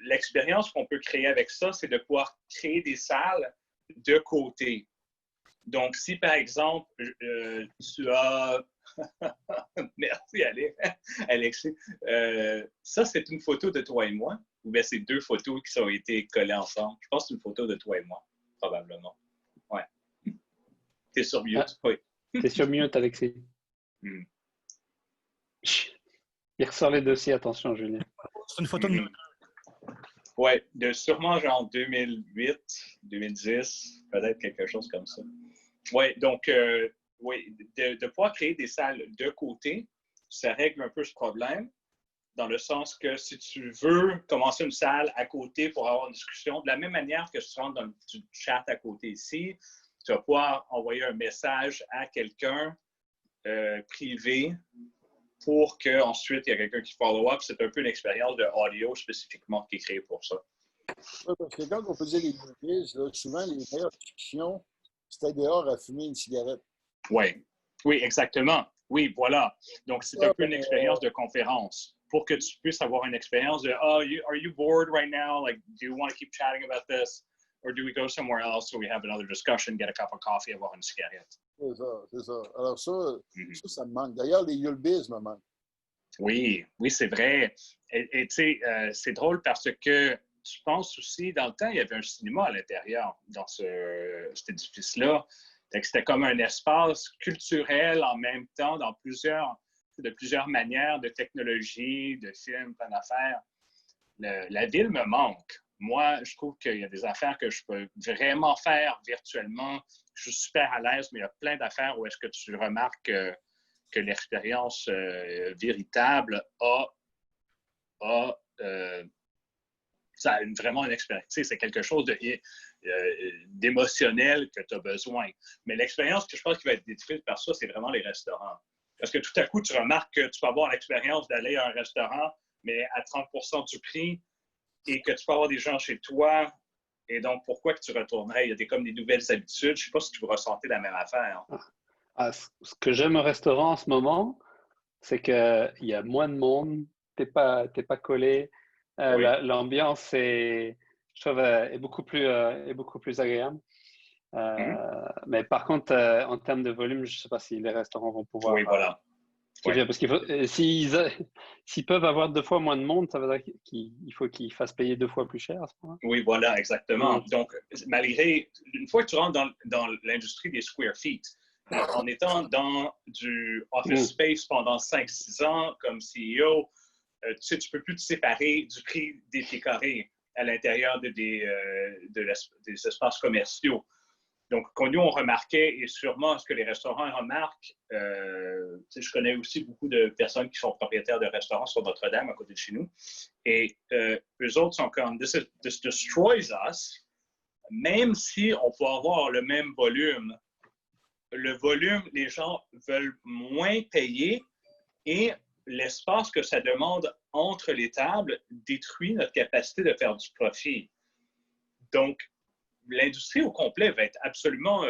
l'expérience qu'on peut créer avec ça, c'est de pouvoir créer des salles de côté. Donc, si par exemple, tu as... Merci, Alexis. Ça, c'est une photo de toi et moi, ou bien c'est 2 photos qui ont été collées ensemble. Je pense que c'est une photo de toi et moi, probablement. Ouais. T'es sur mute, oui. T'es sur mute, Alexis. Il ressort les dossiers, attention, Julien. C'est une photo de nous. Oui, sûrement genre 2008, 2010, peut-être quelque chose comme ça. Oui, donc, de pouvoir créer des salles de côté, ça règle un peu ce problème, dans le sens que si tu veux commencer une salle à côté pour avoir une discussion, de la même manière que si tu rentres dans le chat à côté ici, tu vas pouvoir envoyer un message à quelqu'un privé pour qu'ensuite il y ait quelqu'un qui follow-up. C'est un peu une expérience de audio spécifiquement qui est créée pour ça. Oui, parce que quand on faisait les quiz, souvent les meilleures discussions, c'était dehors à fumer une cigarette. Oui, Oui, exactement. Oui, voilà. Donc, c'est un peu une expérience de conférence pour que tu puisses avoir une expérience de are you bored right now? Like, do you want to keep chatting about this? Or do we go somewhere else so we have another discussion, get a cup of coffee, avoir une cigarette? C'est ça, c'est ça. Alors ça me manque. D'ailleurs, les Yulbiz me manquent. Oui, oui, c'est vrai. Et tu sais, c'est drôle parce que tu penses aussi, dans le temps, il y avait un cinéma à l'intérieur dans cet édifice-là. C'était comme un espace culturel en même temps de plusieurs manières, de technologie, de films, plein d'affaires. La ville me manque. Moi, je trouve qu'il y a des affaires que je peux vraiment faire virtuellement. Je suis super à l'aise, mais il y a plein d'affaires où est-ce que tu remarques que l'expérience véritable ça a vraiment une expérience. C'est quelque chose d'émotionnel que tu as besoin. Mais l'expérience que je pense qui va être détruite par ça, c'est vraiment les restaurants. Parce que tout à coup, tu remarques que tu peux avoir l'expérience d'aller à un restaurant, mais à 30% du prix, et que tu peux avoir des gens chez toi. Et donc, pourquoi que tu retournerais? Il y a comme des nouvelles habitudes. Je ne sais pas si tu vous ressentez la même affaire. Ce que j'aime au restaurant en ce moment, c'est qu'il y a moins de monde, t'es pas collé. Oui. L'ambiance je trouve, est beaucoup plus agréable. Mais par contre, en termes de volume, je ne sais pas si les restaurants vont pouvoir. Oui, voilà. Parce qu'il faut, s'ils peuvent avoir 2 fois moins de monde, ça veut dire qu'il faut qu'ils fassent payer 2 fois plus cher à ce moment-là. Oui, voilà, exactement. Donc, malgré, une fois que tu rentres dans l'industrie des square feet, en étant dans du office space pendant 5-6 ans comme CEO, tu sais, tu ne peux plus te séparer du prix des pieds carrés à l'intérieur des espaces commerciaux. Donc, quand nous, on remarquait, et sûrement ce que les restaurants remarquent, je connais aussi beaucoup de personnes qui sont propriétaires de restaurants sur Notre-Dame, à côté de chez nous, et eux autres sont comme « This destroys us », même si on peut avoir le même volume. Le volume, les gens veulent moins payer et l'espace que ça demande entre les tables détruit notre capacité de faire du profit. Donc, l'industrie au complet va être absolument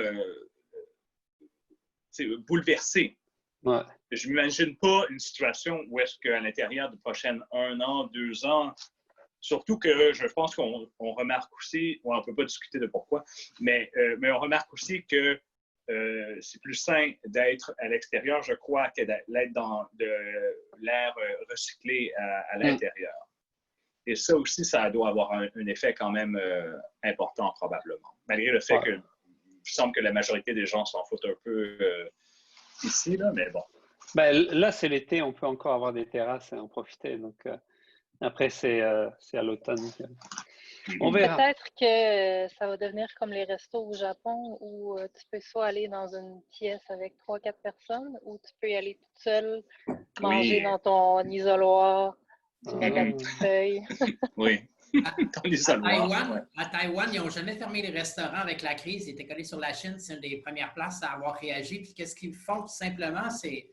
bouleversée. Ouais. Je ne m'imagine pas une situation où est-ce qu'à l'intérieur des prochaines 1 an, 2 ans, surtout que je pense qu'on remarque aussi, on ne peut pas discuter de pourquoi, mais on remarque aussi que c'est plus sain d'être à l'extérieur, je crois, que d'être dans de l'air recyclé à l'intérieur. Et ça aussi, ça doit avoir un effet quand même important, probablement. Malgré le fait que il semble que la majorité des gens s'en foutent un peu ici, là, mais bon. Ben, là, c'est l'été, on peut encore avoir des terrasses et en profiter. Donc, après, c'est à l'automne. On verra. Peut-être que ça va devenir comme les restos au Japon où tu peux soit aller dans une pièce avec 3-4 personnes ou tu peux y aller toute seule, manger dans ton isoloir, tu mets ta petite feuille. Oui. À Taïwan, ils n'ont jamais fermé les restaurants avec la crise. Ils étaient collés sur la Chine. C'est une des premières places à avoir réagi. Puis qu'est-ce qu'ils font tout simplement, c'est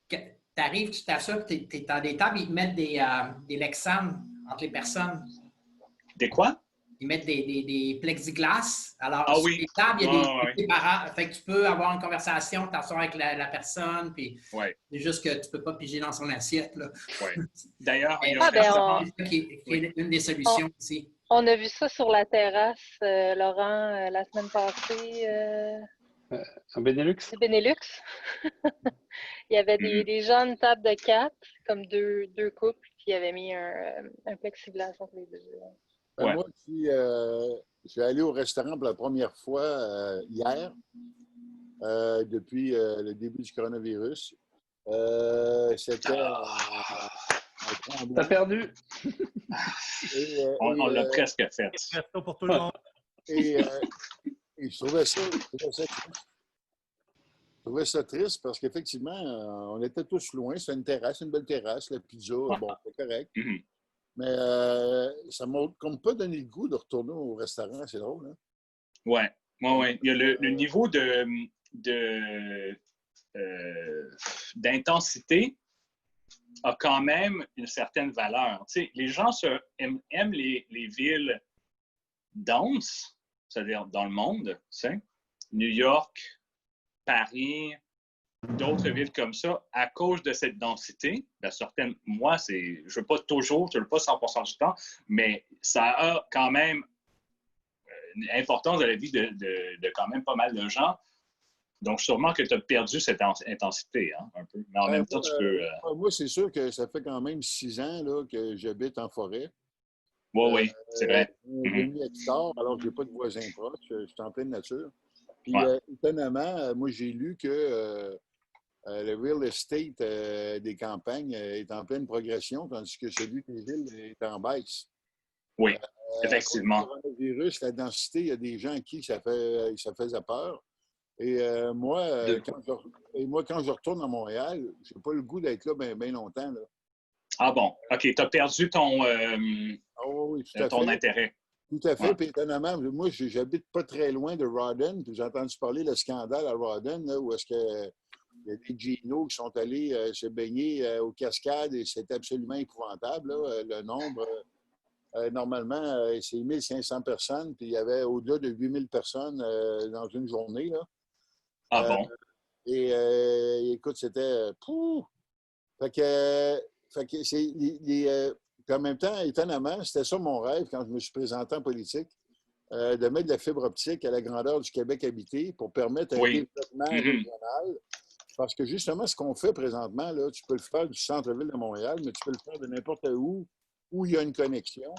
que tu arrives, tu t'assois, tu es dans des tables, ils mettent des Lexan entre les personnes. Des quoi? Ils mettent des plexiglas. Alors, sur les tables, il y a des parents. Fait que tu peux avoir une conversation, t'asseoir avec la personne, puis c'est juste que tu ne peux pas piger dans son assiette. D'ailleurs, il y a un restaurant qui est une des solutions aussi. On a vu ça sur la terrasse, Laurent, la semaine passée. En Benelux? C'est Benelux. Il y avait des gens, une table de 4, comme deux couples, puis ils avaient mis un plexiglas entre les deux. Moi, je suis allé au restaurant pour la première fois hier, depuis le début du coronavirus. C'était T'as perdu? On l'a presque fait. Resto pour tout le monde. Et je trouvais ça triste parce qu'effectivement, on était tous loin. C'était une terrasse, une belle terrasse, la pizza, bon, c'est correct. Mais ça m'a comme pas donné le goût de retourner au restaurant. C'est drôle, hein? Oui. Il y a le niveau d'intensité a quand même une certaine valeur. Tu sais, les gens aiment les villes denses, c'est-à-dire dans le monde, tu sais, New York, Paris, d'autres villes comme ça à cause de cette densité. Moi, je ne veux pas toujours, je ne veux pas 100% du temps, mais ça a quand même une importance dans la vie de quand même pas mal de gens. Donc, sûrement que tu as perdu cette intensité, hein, un peu. Mais en même temps, tu peux... Moi, c'est sûr que ça fait quand même 6 ans là, que j'habite en forêt. Oui, c'est vrai. Un demi-hectare, alors que je n'ai pas de voisins proches. Je suis en pleine nature. Puis, étonnamment, moi, j'ai lu que le real estate des campagnes est en pleine progression, tandis que celui des villes est en baisse. Oui, effectivement. À cause du coronavirus, la densité, il y a des gens à qui ça faisait peur. Et moi, quand je retourne à Montréal, je n'ai pas le goût d'être là bien longtemps. Là. Ah bon, OK. Tu as perdu ton, oui, ton intérêt. Tout à fait. Puis étonnamment, moi, j'habite pas très loin de Rawdon. Puis j'ai entendu parler de scandale à Rawdon, là, où est-ce que il y a des Ginos qui sont allés se baigner aux cascades et c'est absolument épouvantable. Là, le nombre, normalement, c'est 1500 personnes, puis il y avait au-delà de 8000 personnes dans une journée. Là. Ah bon? Et écoute, c'était... Fait que c'est... puis en même temps, étonnamment, c'était ça mon rêve quand je me suis présenté en politique, de mettre de la fibre optique à la grandeur du Québec habité pour permettre un développement régional. Parce que justement, ce qu'on fait présentement, là, tu peux le faire du centre-ville de Montréal, mais tu peux le faire de n'importe où il y a une connexion.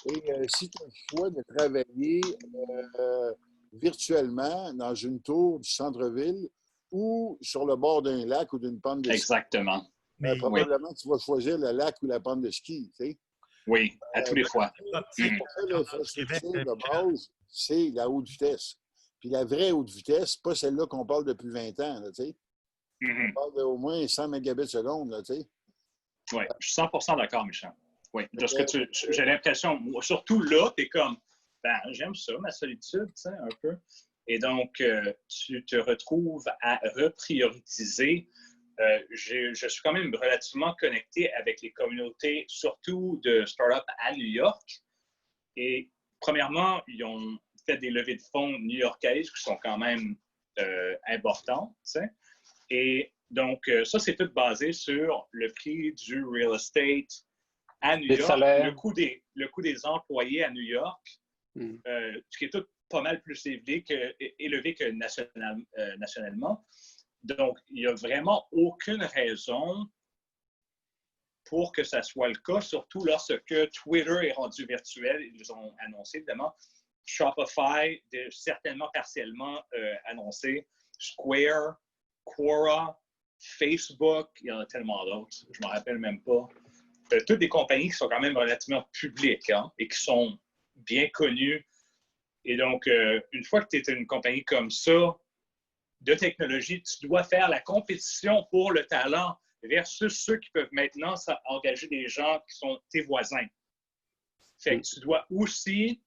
Et si tu as le choix de travailler virtuellement dans une tour du centre-ville ou sur le bord d'un lac ou d'une pente de ski. Exactement. Probablement, tu vas choisir le lac ou la pente de ski. Tu sais. Oui, à tous les fois. C'est pour ça que l'infrastructure de base, c'est la haute vitesse. Puis la vraie haute vitesse, pas celle-là qu'on parle depuis 20 ans. Là, tu sais. On parle d'au moins 100 mégabits seconde. Là, tu sais. Oui, je suis 100% d'accord, Michel. Oui, parce que j'ai l'impression, surtout là, tu es comme, j'aime ça, ma solitude, tu sais, un peu. Et donc, tu te retrouves à reprioriser. Je suis quand même relativement connecté avec les communautés, surtout de startups à New York. Et premièrement, ils ont fait des levées de fonds new-yorkaises qui sont quand même importantes, tu sais. Et donc, ça, c'est tout basé sur le prix du real estate à New York, le coût des employés à New York, ce qui est tout pas mal plus élevé que nationalement. Donc, il n'y a vraiment aucune raison pour que ça soit le cas, surtout lorsque Twitter est rendu virtuel. Ils ont annoncé, évidemment, Shopify, certainement partiellement annoncé, Square, Quora, Facebook, il y en a tellement d'autres, je ne m'en rappelle même pas. Toutes des compagnies qui sont quand même relativement publiques et qui sont bien connues. Et donc, une fois que tu es une compagnie comme ça, de technologie, tu dois faire la compétition pour le talent versus ceux qui peuvent maintenant engager des gens qui sont tes voisins. Fait que tu dois aussi,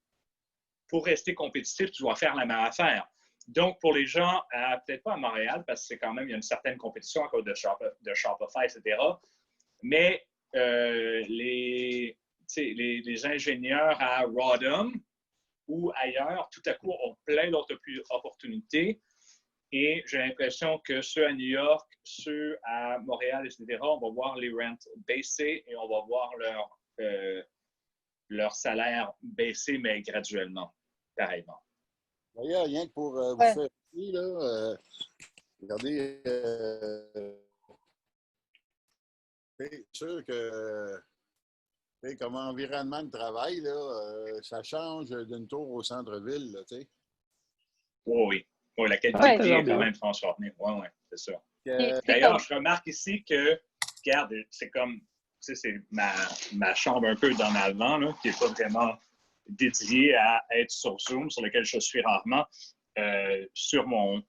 pour rester compétitif, tu dois faire la même affaire. Donc, pour les gens, peut-être pas à Montréal, parce que c'est quand même, il y a une certaine compétition à cause de Shopify, etc. Mais les ingénieurs à Rodham ou ailleurs, tout à coup, ont plein d'autres opportunités. Et j'ai l'impression que ceux à New York, ceux à Montréal, etc., on va voir les rents baisser et on va voir leur salaire baisser, mais graduellement, pareillement. D'ailleurs, rien que pour vous faire ici, là, regardez, c'est sûr que comme environnement de travail, là, ça change d'une tour au centre-ville, tu sais. Oui. Oui, la qualité de vie est quand même transformée. Oui, c'est ça. D'ailleurs, je remarque ici que, regarde, c'est comme, tu sais, c'est ma chambre un peu d'en avant, là, qui n'est pas vraiment dédiée à être sur Zoom, sur lequel je suis rarement, sur mon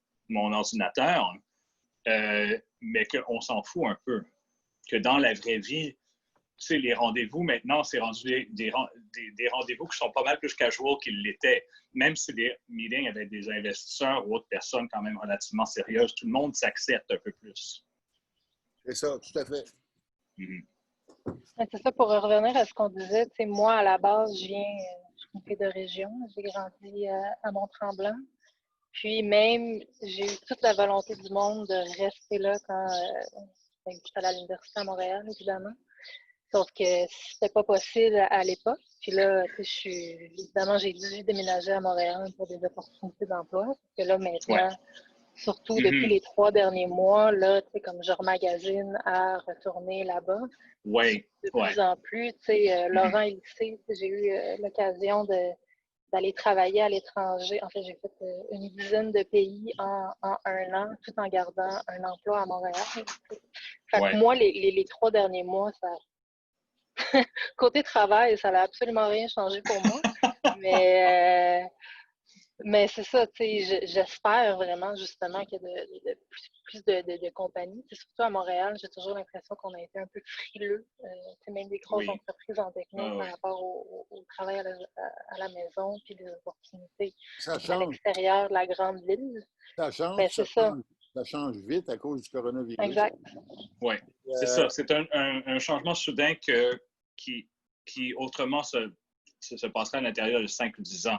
ordinateur, mais qu'on s'en fout un peu. Que dans la vraie vie, tu sais, les rendez-vous, maintenant, c'est rendu des rendez-vous qui sont pas mal plus casual qu'ils l'étaient. Même si des meetings avec des investisseurs ou autres personnes quand même relativement sérieuses, tout le monde s'accepte un peu plus. C'est ça, tout à fait. C'est ça, pour revenir à ce qu'on disait, tu sais, moi, à la base, je suis une fille de région. J'ai grandi à Mont-Tremblant. Puis même, j'ai eu toute la volonté du monde de rester là quand j'étais à l'Université à Montréal, évidemment. Sauf que c'était pas possible à l'époque. Puis là, évidemment, j'ai dû déménager à Montréal pour des opportunités d'emploi. Parce que là, maintenant, surtout depuis les 3 derniers mois, là, tu sais, comme je remagasine à retourner là-bas. De plus en plus, tu sais, Laurent, il sait, j'ai eu l'occasion d'aller travailler à l'étranger. En fait, j'ai fait une dizaine de pays en 1 an, tout en gardant un emploi à Montréal. Fait que moi, les 3 derniers mois, ça... Côté travail, ça n'a absolument rien changé pour moi. Mais c'est ça, tu sais, j'espère vraiment justement qu'il y a plus de compagnies. C'est surtout à Montréal, j'ai toujours l'impression qu'on a été un peu frileux, même des grosses entreprises en techno par rapport au travail à la maison, puis des opportunités à l'extérieur de la grande ville. Ça change, ben, ça change vite à cause du coronavirus. Exact. Oui, c'est ça. C'est un changement soudain qui autrement se passerait à l'intérieur de 5 ou 10 ans.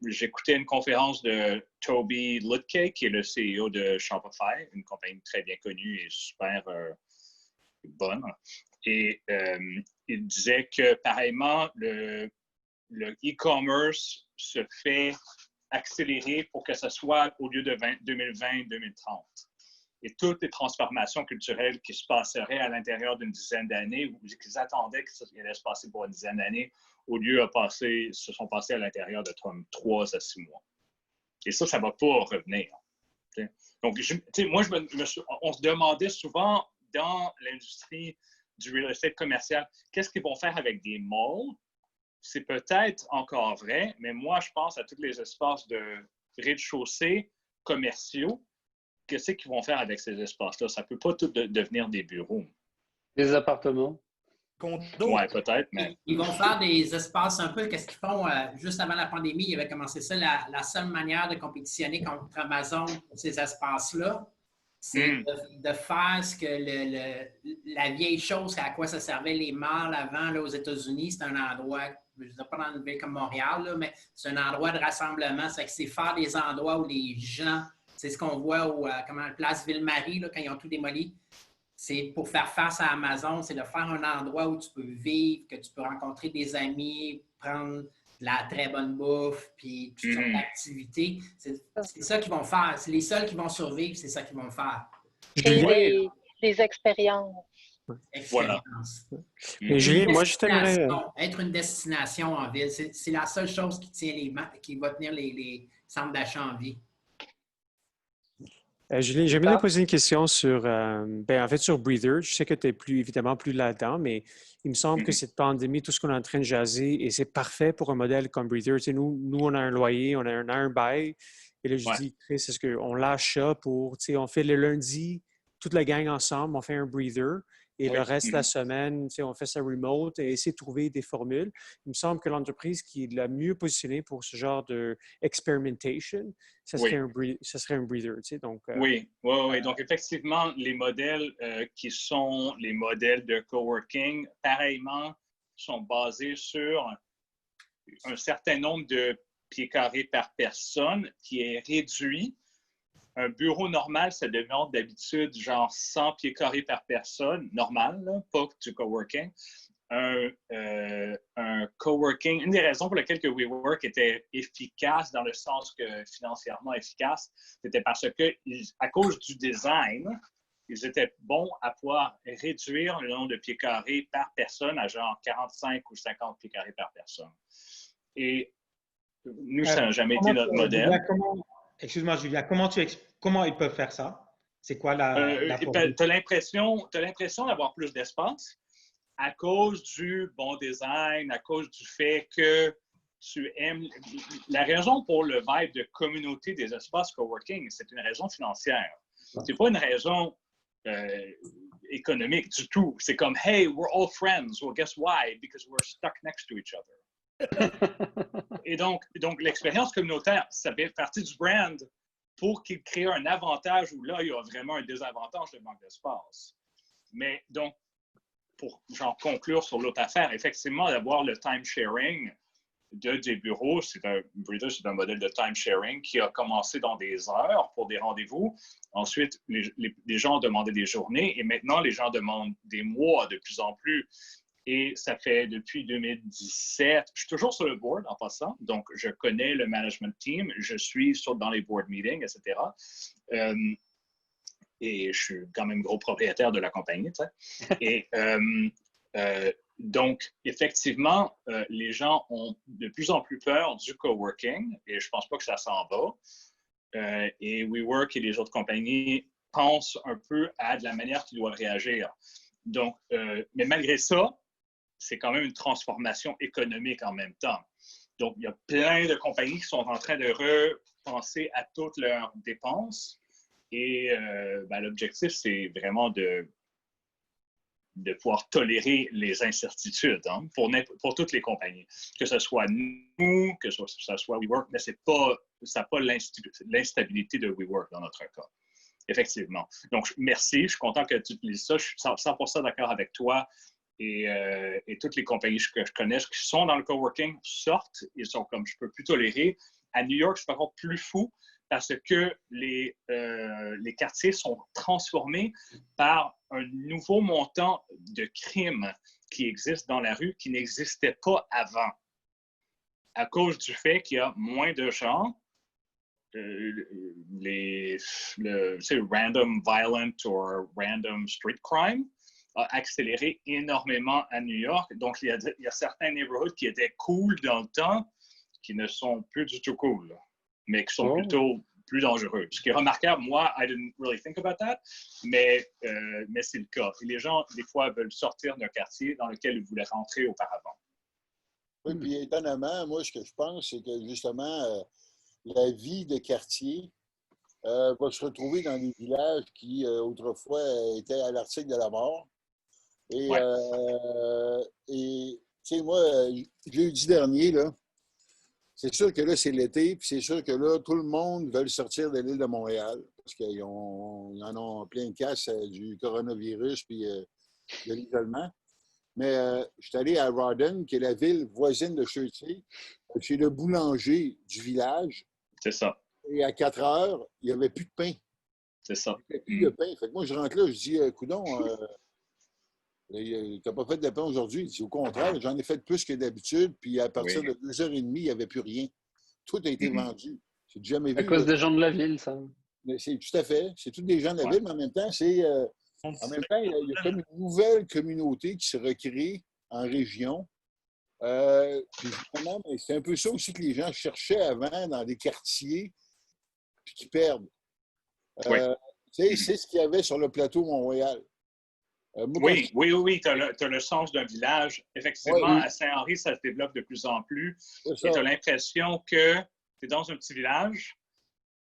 J'écoutais une conférence de Toby Lutke, qui est le CEO de Shopify, une compagnie très bien connue et super bonne. Et il disait que, pareillement, le e-commerce se fait accélérer pour que ce soit au lieu de 2020-2030. Et toutes les transformations culturelles qui se passeraient à l'intérieur d'une dizaine d'années, ou qu'ils attendaient que ça allait se passer pour une dizaine d'années, au lieu se sont passées à l'intérieur de 3 à 6 mois. Et ça ne va pas revenir. T'sais. Donc, moi, on se demandait souvent dans l'industrie du real estate commercial, qu'est-ce qu'ils vont faire avec des malls? C'est peut-être encore vrai, mais moi, je pense à tous les espaces de rez-de-chaussée commerciaux. Qu'est-ce qu'ils vont faire avec ces espaces-là? Ça ne peut pas tout devenir des bureaux. Des appartements? Oui, peut-être, mais... Ils vont faire des espaces un peu, qu'est-ce qu'ils font? Juste avant la pandémie, ils avaient commencé ça. La seule manière de compétitionner contre Amazon pour ces espaces-là, c'est de faire ce que la vieille chose à quoi ça servait les malls avant là, aux États-Unis, c'est un endroit, je ne sais pas dans une ville comme Montréal, là, mais c'est un endroit de rassemblement. C'est faire des endroits où les gens... C'est ce qu'on voit au Place Ville-Marie, là, quand ils ont tout démoli. C'est pour faire face à Amazon, c'est de faire un endroit où tu peux vivre, que tu peux rencontrer des amis, prendre de la très bonne bouffe, puis toutes sortes d'activités. C'est ça qu'ils vont faire. C'est les seuls qui vont survivre, c'est ça qu'ils vont faire. Des expériences. Voilà. Mais Julien, moi, je t'aimerais... Être une destination en ville, c'est la seule chose qui va tenir les centres d'achat en vie. Julien, j'aimerais te poser une question sur, sur Breather. Je sais que tu n'es évidemment plus là-dedans, mais il me semble que cette pandémie, tout ce qu'on est en train de jaser, et c'est parfait pour un modèle comme Breather. Tu sais, nous, on a un loyer, on a un bail. Et là, je dis, Chris, est-ce qu'on lâche ça pour, tu sais, on fait le lundi, toute la gang ensemble, on fait un Breather. Et le reste de la semaine, on fait ça remote et essayer de trouver des formules. Il me semble que l'entreprise qui est la mieux positionnée pour ce genre de experimentation, ça serait un breather. Donc, oui. Donc, effectivement, les modèles qui sont les modèles de coworking, pareillement, sont basés sur un certain nombre de pieds carrés par personne qui est réduit. Un bureau normal, ça demande d'habitude genre 100 pieds carrés par personne, normal, là, pas du coworking. Un coworking, une des raisons pour lesquelles que WeWork était efficace dans le sens que financièrement efficace, c'était parce que, à cause du design, ils étaient bons à pouvoir réduire le nombre de pieds carrés par personne à genre 45 ou 50 pieds carrés par personne. Et nous, ça n'a jamais été notre modèle. Excuse-moi, Julia, comment ils peuvent faire ça? C'est quoi la formule? Tu as l'impression d'avoir plus d'espace à cause du bon design, à cause du fait que tu aimes... La raison pour le vibe de communauté des espaces coworking, c'est une raison financière. C'est pas une raison économique du tout. C'est comme, hey, we're all friends. Well, guess why? Because we're stuck next to each other. Et donc l'expérience communautaire, ça fait partie du brand pour qu'il crée un avantage où là, il y a vraiment un désavantage de manque d'espace. Mais donc, pour conclure sur l'autre affaire, effectivement, d'avoir le time-sharing, des bureaux. Breather, c'est un modèle de time sharing qui a commencé dans des heures pour des rendez-vous. Ensuite, les gens demandaient des journées et maintenant, les gens demandent des mois de plus en plus. Et ça fait depuis 2017, je suis toujours sur le board en passant, donc je connais le management team, je suis dans les board meetings, etc. Et je suis quand même gros propriétaire de la compagnie, tu sais. Et donc, effectivement, les gens ont de plus en plus peur du coworking et je ne pense pas que ça s'en va. Et WeWork et les autres compagnies pensent un peu à de la manière qu'ils doivent réagir. Donc, mais malgré ça, c'est quand même une transformation économique en même temps. Donc, il y a plein de compagnies qui sont en train de repenser à toutes leurs dépenses. Et l'objectif, c'est vraiment de pouvoir tolérer les incertitudes pour toutes les compagnies. Que ce soit nous, que ce soit WeWork, mais ça n'a pas l'instabilité de WeWork dans notre cas. Effectivement. Donc, merci. Je suis content que tu utilises ça. Je suis 100% d'accord avec toi. Et toutes les compagnies que je connais qui sont dans le coworking sortent. Ils sont comme je ne peux plus tolérer. À New York, c'est encore plus fou parce que les quartiers sont transformés par un nouveau montant de crimes qui existe dans la rue qui n'existait pas avant. À cause du fait qu'il y a moins de gens, random violent or random street crime a accéléré énormément à New York. Donc, il y a certains neighborhoods qui étaient cool dans le temps qui ne sont plus du tout cool, mais qui sont plutôt plus dangereux. Ce qui est remarquable, moi, I didn't really think about that, mais c'est le cas. Et les gens, des fois, veulent sortir d'un quartier dans lequel ils voulaient rentrer auparavant. Oui, puis étonnamment, moi, ce que je pense, c'est que justement, la vie de quartier va se retrouver dans des villages qui, autrefois, étaient à l'article de la mort. Et, tu sais, moi, jeudi dernier, là, c'est sûr que là, c'est l'été, puis c'est sûr que là, tout le monde veut sortir de l'île de Montréal parce qu'ils en ont plein de casse du coronavirus puis de l'isolement. Mais je suis allé à Rawdon, qui est la ville voisine de Chertsey, chez le boulanger du village. C'est ça. Et à 4 heures, il n'y avait plus de pain. C'est ça. Il n'y avait plus de pain. Fait que moi, je rentre là, je dis, coudonc, tu n'as pas fait de pain aujourd'hui? Il dit, au contraire, j'en ai fait plus que d'habitude, puis à partir de 2h30, il n'y avait plus rien. Tout a été vendu. J'ai jamais vu. À cause des gens de la ville, ça. C'est tout à fait. C'est tous des gens de la ville, mais en même temps, il y a comme une nouvelle communauté qui se recrée en région. Puis justement, c'est un peu ça aussi que les gens cherchaient avant dans des quartiers, puis qui perdent. C'est ce qu'il y avait sur le plateau Montréal. Oui, tu as le sens d'un village. Effectivement, à Saint-Henri, ça se développe de plus en plus. Et tu as l'impression que tu es dans un petit village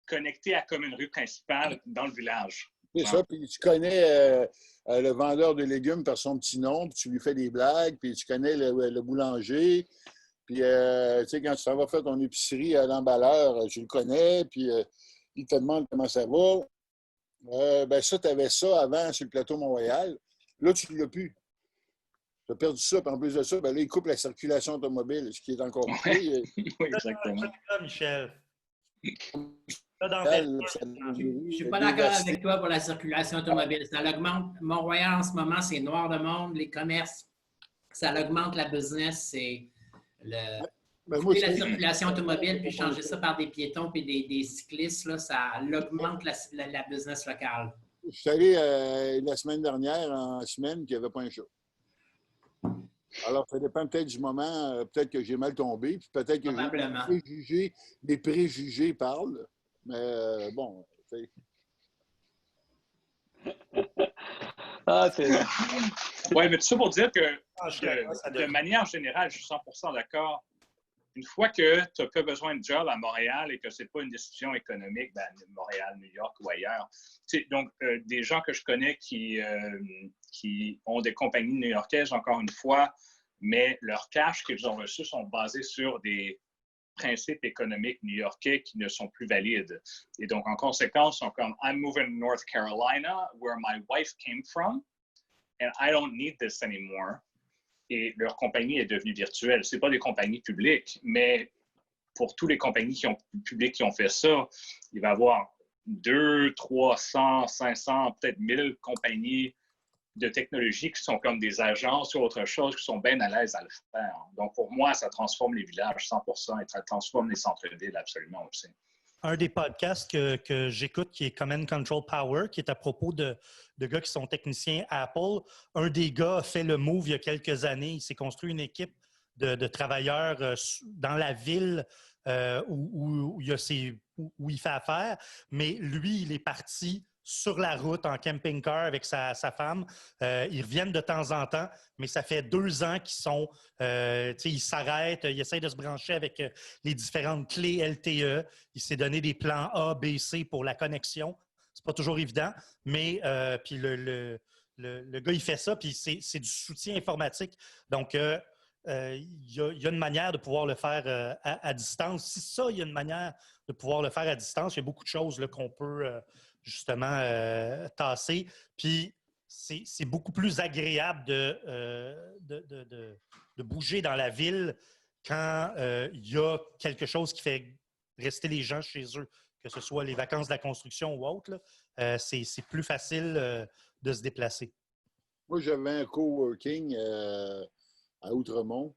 connecté à comme une rue principale dans le village. C'est ça, puis tu connais le vendeur de légumes par son petit nom, puis tu lui fais des blagues, puis tu connais le boulanger, puis tu sais, quand tu t'en vas faire ton épicerie à l'emballeur, tu le connais, puis il te demande comment ça va. Ça, tu avais ça avant sur le plateau Montréal. Là, tu ne l'as plus. Tu as perdu ça, puis en plus de ça, là, ils coupent la circulation automobile, ce qui est encore plus. Oui, exactement. Michel. Je ne suis pas d'accord avec toi pour la circulation automobile. Ça augmente. Montréal, en ce moment, c'est noir de monde, les commerces. Ça augmente la business. C'est la circulation automobile, puis changer ça par des piétons puis des cyclistes, là, ça augmente la business locale. Je suis allé la semaine dernière, en semaine, puis il n'y avait pas un chat. Alors, ça dépend peut-être du moment. Peut-être que j'ai mal tombé, puis peut-être que les préjugés parlent. Mais bon, c'est... Oui, mais tout ça pour dire que de manière générale, je suis 100% d'accord. Une fois que tu n'as pas besoin de job à Montréal et que ce n'est pas une décision économique, Montréal, New York ou ailleurs. Donc, des gens que je connais qui ont des compagnies new-yorkaises, encore une fois, mais leurs cash qu'ils ont reçus sont basés sur des principes économiques new-yorkais qui ne sont plus valides. Et donc, en conséquence, sont comme « I'm moving to North Carolina, where my wife came from, and I don't need this anymore. et leur compagnie est devenue virtuelle. Ce n'est pas des compagnies publiques, mais pour toutes les compagnies publiques qui ont fait ça, il va y avoir 200, 300, 500, peut-être 1000 compagnies de technologie qui sont comme des agences ou autre chose, qui sont bien à l'aise à le faire. Donc, pour moi, ça transforme les villages 100% et ça transforme les centres-villes absolument aussi. Un des podcasts que j'écoute, qui est Command Control Power, qui est à propos de gars qui sont techniciens Apple. Un des gars a fait le move il y a quelques années. Il s'est construit une équipe de travailleurs dans la ville où il fait affaire. Mais lui, il est parti sur la route en camping-car avec sa femme. Ils reviennent de temps en temps, mais ça fait 2 ans qu'ils sont... ils s'arrêtent, ils essayent de se brancher avec les différentes clés LTE. Il s'est donné des plans A, B, C pour la connexion. C'est pas toujours évident, mais puis le gars, il fait ça, puis c'est du soutien informatique. Donc, il y a une manière de pouvoir le faire à distance. Si ça, il y a une manière de pouvoir le faire à distance, il y a beaucoup de choses là, qu'on peut... justement tasser. Puis c'est beaucoup plus agréable de bouger dans la ville quand il y a quelque chose qui fait rester les gens chez eux, que ce soit les vacances de la construction ou autre. C'est plus facile de se déplacer. Moi, j'avais un coworking à Outremont.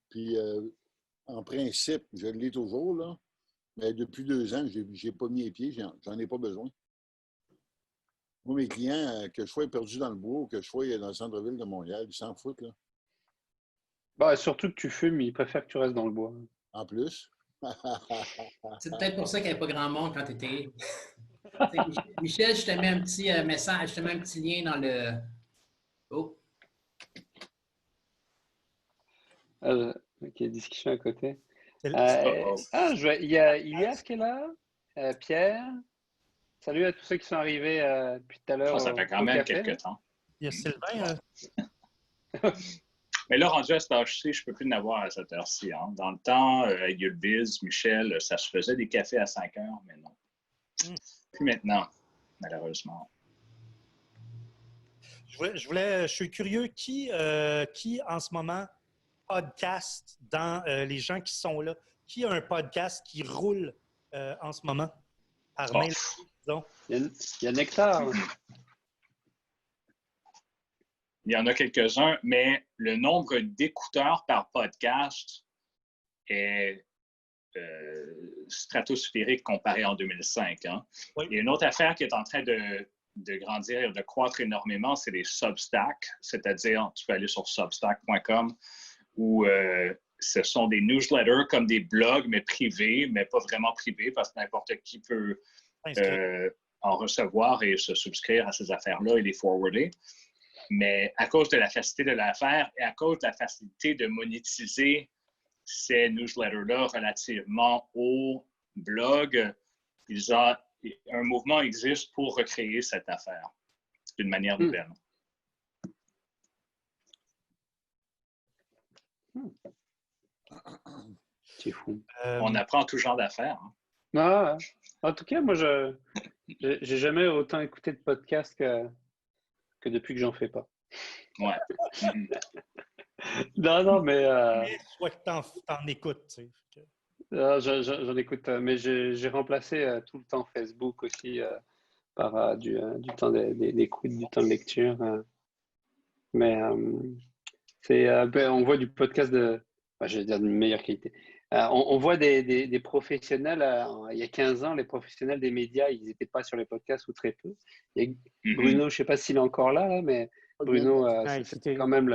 Puis, en principe, je l'ai toujours, là. Mais depuis 2 ans, je n'ai pas mis les pieds, j'en ai pas besoin. Moi, mes clients, que je sois perdu dans le bois ou que je sois dans le centre-ville de Montréal, ils s'en foutent, là. Bah, surtout que tu fumes, ils préfèrent que tu restes dans le bois. En plus. C'est peut-être pour ça qu'il n'y avait pas grand monde quand tu étais. Michel, je te mets un petit message, je te mets un petit lien dans le... Oh! OK, discussion à côté. Il y a Ilias qui est là, Pierre. Salut à tous ceux qui sont arrivés depuis tout à l'heure. Ça fait quand même quelques temps. Il y a Sylvain. Mais là, rendu à cet âge-ci, je ne peux plus en avoir à cette heure-ci. Hein. Dans le temps, avec Yulbiz, Michel, ça se faisait des cafés à 5 heures, mais non. Plus maintenant, malheureusement. Je suis curieux, qui en ce moment podcast dans les gens qui sont là? Qui a un podcast qui roule en ce moment? Il y a Nectar. Il y en a quelques-uns, mais le nombre d'écouteurs par podcast est stratosphérique comparé en 2005. Hein? Oui. Il y a une autre affaire qui est en train de grandir et de croître énormément, c'est les Substack, c'est-à-dire tu peux aller sur substack.com où ce sont des newsletters comme des blogs, mais privés, mais pas vraiment privés parce que n'importe qui peut en recevoir et se souscrire à ces affaires-là et les forwarder. Mais à cause de la facilité de l'affaire et à cause de la facilité de monétiser ces newsletters-là relativement au blog, un mouvement existe pour recréer cette affaire d'une manière nouvelle. C'est fou. On apprend tout genre d'affaires. Hein. Ah, en tout cas, moi, j'ai jamais autant écouté de podcasts que depuis que j'en fais pas. Ouais. Non, mais... soit que t'en écoutes, tu sais. J'en écoute, mais j'ai remplacé tout le temps Facebook aussi par du temps d'écoute, du temps de lecture. Mais on voit du podcast je vais dire de meilleure qualité. On voit des professionnels, il y a 15 ans, les professionnels des médias, ils n'étaient pas sur les podcasts ou très peu. Il y a Bruno, je ne sais pas s'il est encore là, mais Bruno, c'était quand même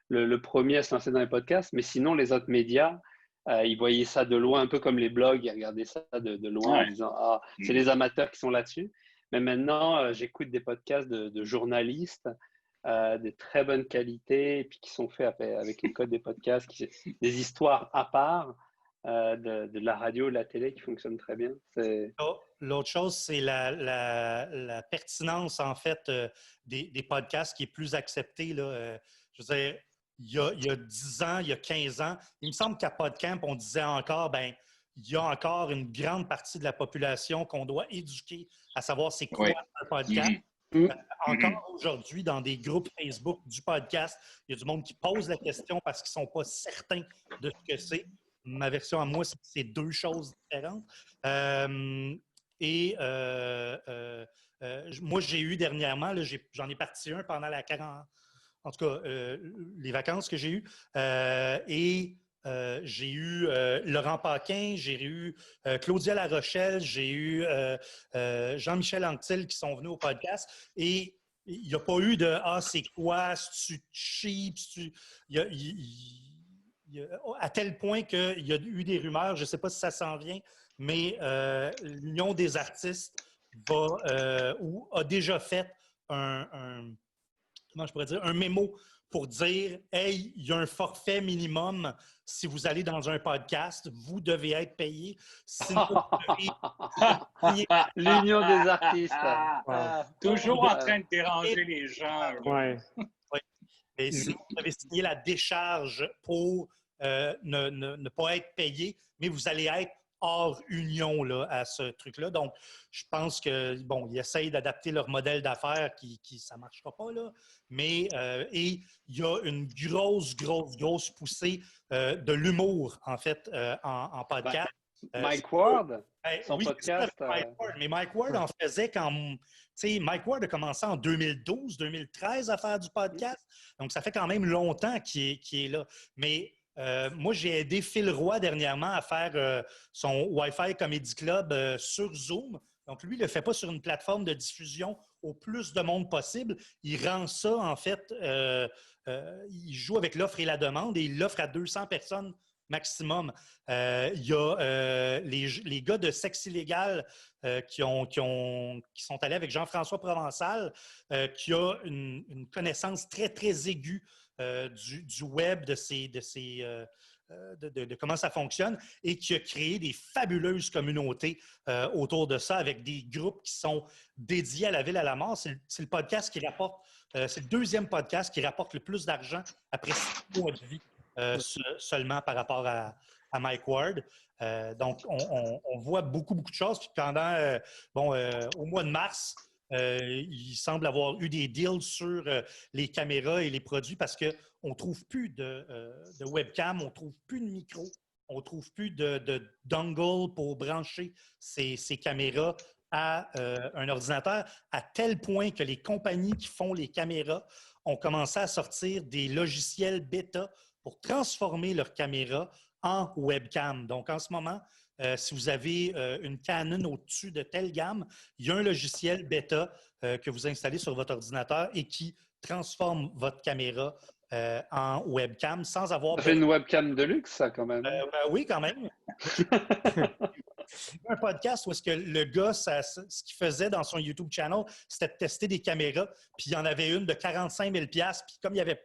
le premier à se lancer dans les podcasts. Mais sinon, les autres médias, ils voyaient ça de loin, un peu comme les blogs, ils regardaient ça de loin en disant « c'est les amateurs qui sont là-dessus ». Mais maintenant, j'écoute des podcasts de journalistes de très bonne qualité, et puis qui sont faits avec les codes des podcasts, des histoires à part de la radio, de la télé qui fonctionnent très bien. L'autre chose, c'est la pertinence, en fait, des podcasts qui est plus acceptée. Là. Je veux dire, il y a 10 ans, il y a 15 ans, il me semble qu'à PodCamp, on disait encore, il y a encore une grande partie de la population qu'on doit éduquer à savoir c'est quoi un podcast. Encore aujourd'hui, dans des groupes Facebook du podcast, il y a du monde qui pose la question parce qu'ils ne sont pas certains de ce que c'est. Ma version à moi, c'est deux choses différentes. Moi, j'ai eu dernièrement, là, j'en ai parti un pendant la 40, en tout cas, les vacances que j'ai eues. J'ai eu Laurent Paquin, j'ai eu Claudia Larochelle, j'ai eu Jean-Michel Anctil qui sont venus au podcast. Et il n'y a pas eu de « Ah, c'est quoi? C'est-tu cheap? À tel point qu'il y a eu des rumeurs, je ne sais pas si ça s'en vient, mais l'Union des artistes a déjà fait comment je pourrais dire, un mémo pour dire « Hey, il y a un forfait minimum. Si vous allez dans un podcast, vous devez être payé. Sinon, vous devez... » L'Union des artistes. Toujours en train de déranger les gens. Ouais. Et si vous devez signer la décharge pour ne pas être payé, mais vous allez être hors union là, à ce truc-là. Donc, je pense que bon, ils essayent d'adapter leur modèle d'affaires qui ça ne marchera pas, là. Mais et il y a une grosse poussée de l'humour, en fait, en podcast. Mike Ward, son oui, podcast. Mike Ward, mais Mike Ward en faisait quand... Tu sais, Mike Ward a commencé en 2012-2013 à faire du podcast. Donc, ça fait quand même longtemps qu'il est là. Mais moi, j'ai aidé Phil Roy dernièrement à faire son Wi-Fi Comedy Club sur Zoom. Donc, lui, il ne le fait pas sur une plateforme de diffusion au plus de monde possible. Il rend ça, en fait, il joue avec l'offre et la demande et il l'offre à 200 personnes maximum. Il y a les gars de Sexe Illégal qui sont allés avec Jean-François Provençal, qui a une connaissance très, très aiguë du web, de comment ça fonctionne et qui a créé des fabuleuses communautés autour de ça avec des groupes qui sont dédiés à la ville à la mort. C'est le podcast qui rapporte, c'est le deuxième podcast qui rapporte le plus d'argent après 6 mois de vie seulement par rapport à Mike Ward. Donc, on voit beaucoup de choses. Puis pendant, au mois de mars, il semble avoir eu des deals sur les caméras et les produits parce qu'on ne trouve plus de webcam, on ne trouve plus de micro, on ne trouve plus de dongle pour brancher ces caméras à un ordinateur, à tel point que les compagnies qui font les caméras ont commencé à sortir des logiciels bêta pour transformer leurs caméras en webcam. Donc, en ce moment, si vous avez une Canon au-dessus de telle gamme, il y a un logiciel bêta que vous installez sur votre ordinateur et qui transforme votre caméra en webcam sans avoir... Ça fait une webcam de luxe, ça, quand même. Oui, quand même. Un podcast où est-ce que le gars, ce qu'il faisait dans son YouTube channel, c'était de tester des caméras, puis il y en avait une de 45 000 $, puis comme il n'y avait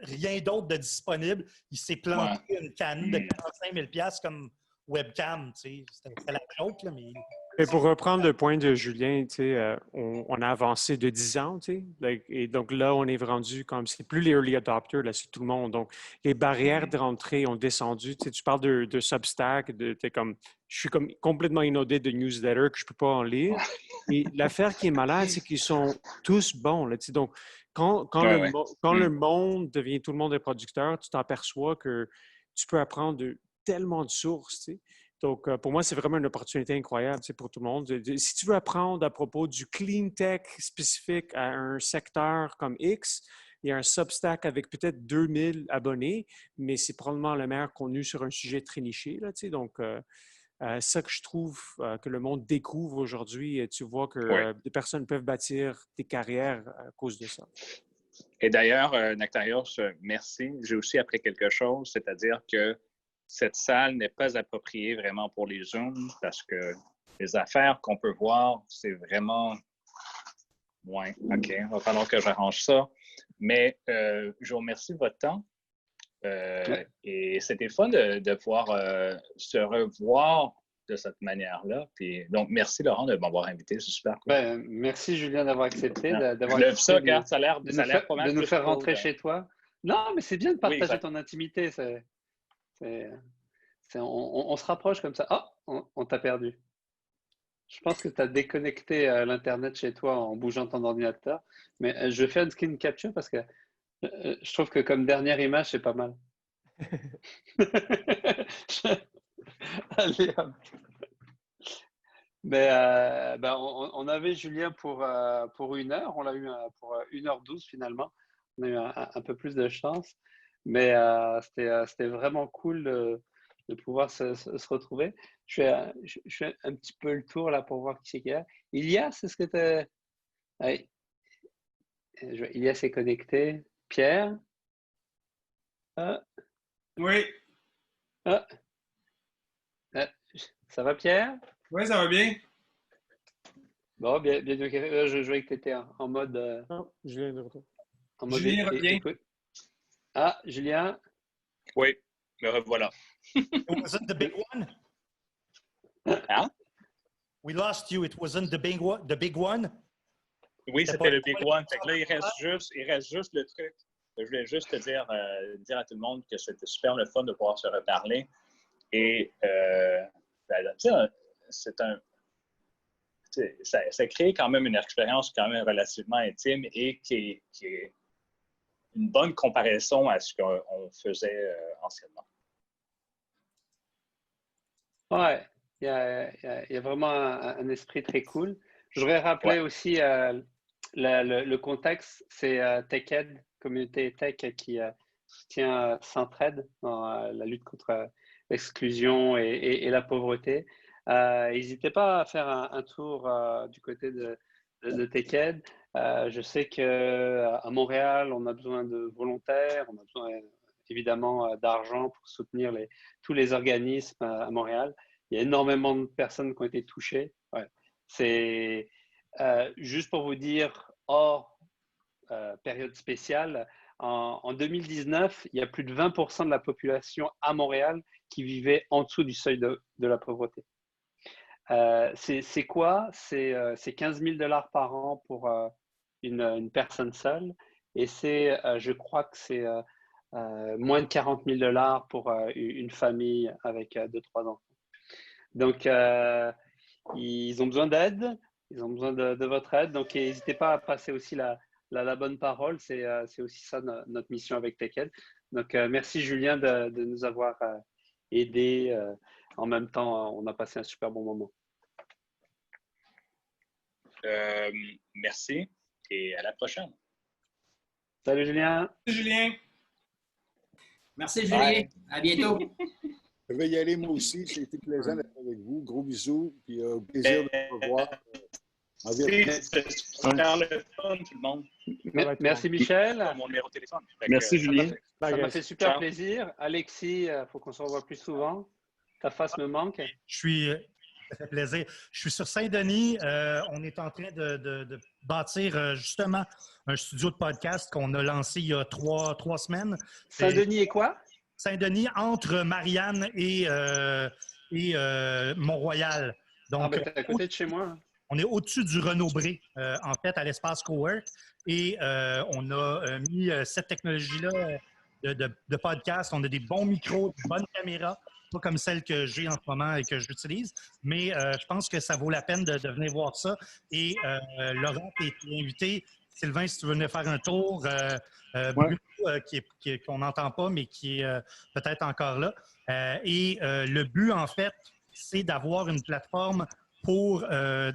rien d'autre de disponible, il s'est planté une Canon de 45 000 $ comme webcam, tu sais. C'était la joke, là, mais... Et pour reprendre le point de Julien, tu sais, on a avancé de 10 ans, tu sais, et donc là, on est rendu comme, c'est plus les early adopters, là, c'est tout le monde. Donc, les barrières de rentrée ont descendu. Tu sais, tu parles de Substack, je suis comme complètement inondé de newsletters que je ne peux pas en lire. Et l'affaire qui est malade, c'est qu'ils sont tous bons, là, tu sais. Donc, quand le monde devient tout le monde est producteur, tu t'aperçois que tu peux apprendre tellement de sources, tu sais. Donc, pour moi, c'est vraiment une opportunité incroyable, tu sais, pour tout le monde. Si tu veux apprendre à propos du clean tech spécifique à un secteur comme X, il y a un Substack avec peut-être 2000 abonnés, mais c'est probablement le meilleur contenu sur un sujet très niché, là, tu sais. Donc, ça que je trouve que le monde découvre aujourd'hui, tu vois que des personnes peuvent bâtir des carrières à cause de ça. Et d'ailleurs, Nectarios, merci. J'ai aussi appris quelque chose, c'est-à-dire que cette salle n'est pas appropriée vraiment pour les Zooms parce que les affaires qu'on peut voir, c'est vraiment... Ouais, OK, il va falloir que j'arrange ça. Mais je vous remercie de votre temps. Et c'était fun de pouvoir se revoir de cette manière-là. Puis, donc, merci Laurent de m'avoir invité, c'est super cool. Merci Julien d'avoir accepté. d'avoir accepté ça, regarde, ça a l'air pas mal de nous faire rentrer chez toi. Non, mais c'est bien de partager ton intimité. On se rapproche comme ça. Oh, on t'a perdu. Je pense que tu as déconnecté l'Internet chez toi en bougeant ton ordinateur. Mais je fais un screen capture parce que je trouve que comme dernière image, c'est pas mal. Allez, hop. Mais on avait Julien pour 1 heure. On l'a eu pour 1h12 finalement. On a eu un peu plus de chance. Mais c'était vraiment cool de pouvoir se retrouver. Je fais un petit peu le tour là pour voir qui c'est qu'il y a. Ilias, c'est ce que tu oui. Ilias est connecté. Pierre? Oui. Ça va, Pierre? Oui, ça va bien. Bon, bien. Je voyais que tu étais en mode. Non, Julien de retour. En mode Julien revient. Ah, Julien? Oui, me revoilà. It wasn't the big one? Hein? We lost you. It wasn't the big one? Oui, c'était le big one. Fait que là, il reste juste le truc. Je voulais juste te dire à tout le monde que c'était super le fun de pouvoir se reparler. Et ça crée quand même une expérience quand même relativement intime et qui est une bonne comparaison à ce qu'on faisait anciennement. Ouais, il y a vraiment un esprit très cool. Je voudrais rappeler aussi le contexte, c'est TechEd, communauté tech qui soutient Centraide dans la lutte contre l'exclusion et la pauvreté. N'hésitez pas à faire un tour du côté de TechEd. Je sais qu'à Montréal, on a besoin de volontaires, on a besoin évidemment d'argent pour soutenir tous les organismes à Montréal. Il y a énormément de personnes qui ont été touchées. Ouais. C'est juste pour vous dire, hors période spéciale, en 2019, il y a plus de 20% de la population à Montréal qui vivait en dessous du seuil de la pauvreté. C'est quoi? C'est 15 000 $ par an pour une personne seule et je crois que c'est moins de 40 000 $ pour une famille avec 2-3 enfants. Donc, ils ont besoin d'aide, ils ont besoin de votre aide. Donc, n'hésitez pas à passer aussi la bonne parole. C'est aussi ça notre mission avec TechEd. Donc, merci Julien de nous avoir aidés. En même temps, on a passé un super bon moment. Merci et à la prochaine. Salut Julien. Salut Julien. Merci Julien. Bye. À bientôt. Je vais y aller moi aussi. C'était plaisant d'être avec vous. Gros bisous. Puis plaisir de vous revoir. C'était super le fun, tout le monde. Merci Michel. Mon numéro de téléphone. Merci Julien. Ça m'a fait super plaisir. Alexis, il faut qu'on se revoie plus souvent. Ta face me manque. Ça fait plaisir. Je suis sur Saint-Denis. On est en train de bâtir justement un studio de podcast qu'on a lancé il y a trois semaines. Saint-Denis et quoi? Saint-Denis, entre Marianne et Mont-Royal. Donc, t'es à côté de chez moi. On est au-dessus du Renaud-Bré, en fait, à l'espace Cowork. Et on a mis cette technologie-là de podcast. On a des bons micros, de bonnes caméras. Pas comme celle que j'ai en ce moment et que j'utilise, mais je pense que ça vaut la peine de venir voir ça. Et Laurent, tu es invité. Sylvain, si tu veux venir faire un tour. Bruno, qu'on n'entend pas, mais qui est peut-être encore là. Et le but, en fait, c'est d'avoir une plateforme pour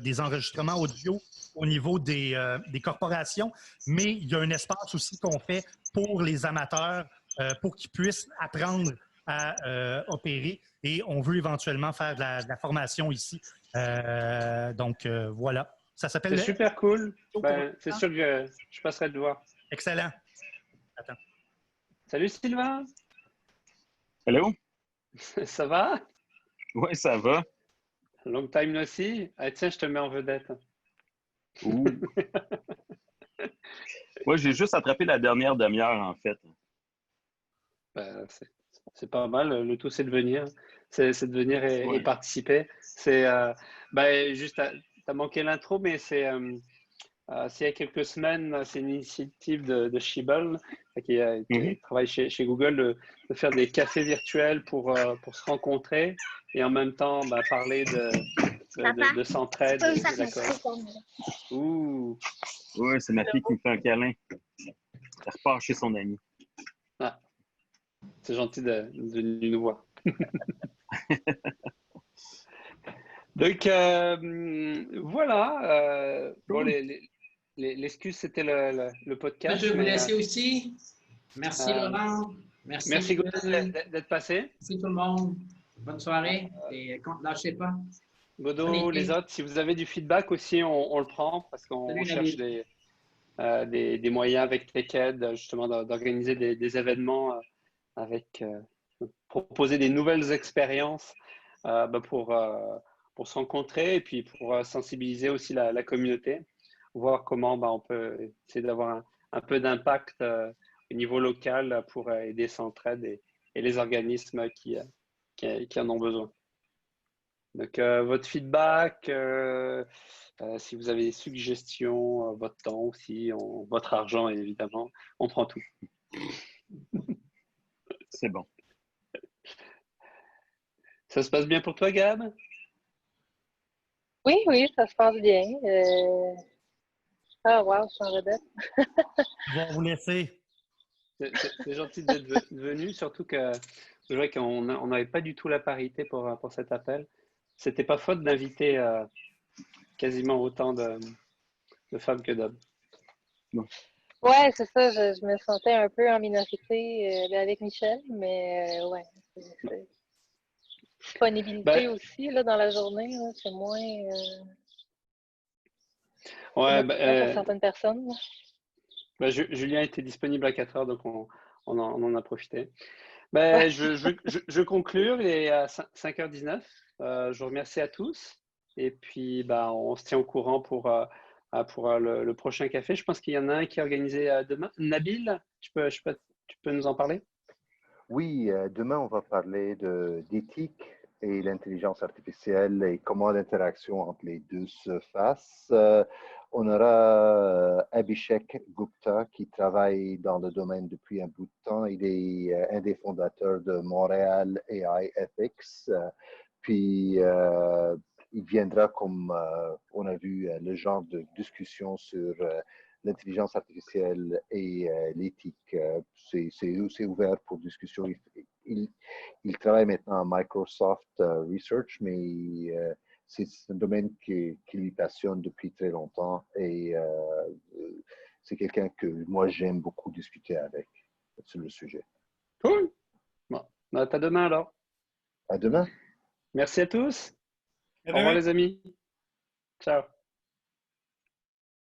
des enregistrements audio au niveau des corporations, mais il y a un espace aussi qu'on fait pour les amateurs pour qu'ils puissent apprendre à opérer et on veut éventuellement faire de la formation ici. Donc, voilà. Ça s'appelle... C'est super cool. C'est sûr que je passerai te voir. Excellent. Attends. Salut Sylvain. Hello. Ça va? Oui, ça va. Long time no see. Ah, tiens, je te mets en vedette. Ouh. Moi, j'ai juste attrapé la dernière demi-heure, en fait. C'est pas mal. Le tout, c'est de venir. C'est de venir et participer. C'est juste, tu as manqué l'intro, mais c'est il y a quelques semaines, c'est une initiative de Shibal qui travaille chez Google de faire des cafés virtuels pour se rencontrer et en même temps parler de s'entraide. D'accord. Ouh. Ouais, c'est ma fille qui me fait un câlin. Elle repart chez son ami. Ah, c'est gentil de nous voir. Donc, voilà. Bon, l'excuse, c'était le podcast. Je vais vous laisser aussi. Merci, Laurent. Merci, Godin, d'être passé. Merci tout le monde. Bonne soirée. Et lâchez pas. Godot, les autres, si vous avez du feedback aussi, on le prend parce qu'on cherche des moyens avec TechEd, justement, d'organiser des événements proposer des nouvelles expériences pour se rencontrer et puis pour sensibiliser aussi la communauté, voir comment on peut essayer d'avoir un peu d'impact au niveau local pour aider Centraide et les organismes qui en ont besoin. Donc, votre feedback, si vous avez des suggestions, votre temps aussi, votre argent, évidemment, on prend tout. C'est bon. Ça se passe bien pour toi, Gab? Oui, ça se passe bien. Ah, wow, je suis en vedette. Je vais vous laisser. C'est gentil d'être venu, surtout que je vois qu'on n'avait pas du tout la parité pour cet appel. C'était pas faute d'inviter quasiment autant de femmes que d'hommes. Ouais, c'est ça. Je me sentais un peu en minorité avec Michel, mais ouais. Disponibilité aussi là, dans la journée, c'est moins. Ouais, pour certaines personnes. Julien était disponible à 4 heures, donc on en a profité. Ouais. Je conclure, il est à 5h19. Je vous remercie à tous. Et puis, on se tient au courant pour le prochain café. Je pense qu'il y en a un qui est organisé demain. Nabil, tu peux nous en parler? Oui, demain, on va parler d'éthique et l'intelligence artificielle et comment l'interaction entre les deux se fasse. On aura Abhishek Gupta qui travaille dans le domaine depuis un bout de temps. Il est un des fondateurs de Montréal AI Ethics. Puis, il viendra, comme on a vu, le genre de discussion sur l'intelligence artificielle et l'éthique. C'est ouvert pour discussion. Il travaille maintenant à Microsoft Research, mais c'est un domaine qui lui passionne depuis très longtemps et c'est quelqu'un que moi j'aime beaucoup discuter avec sur le sujet. Cool. Bon, à demain alors. À demain. Merci à tous. Au revoir les amis. Ciao.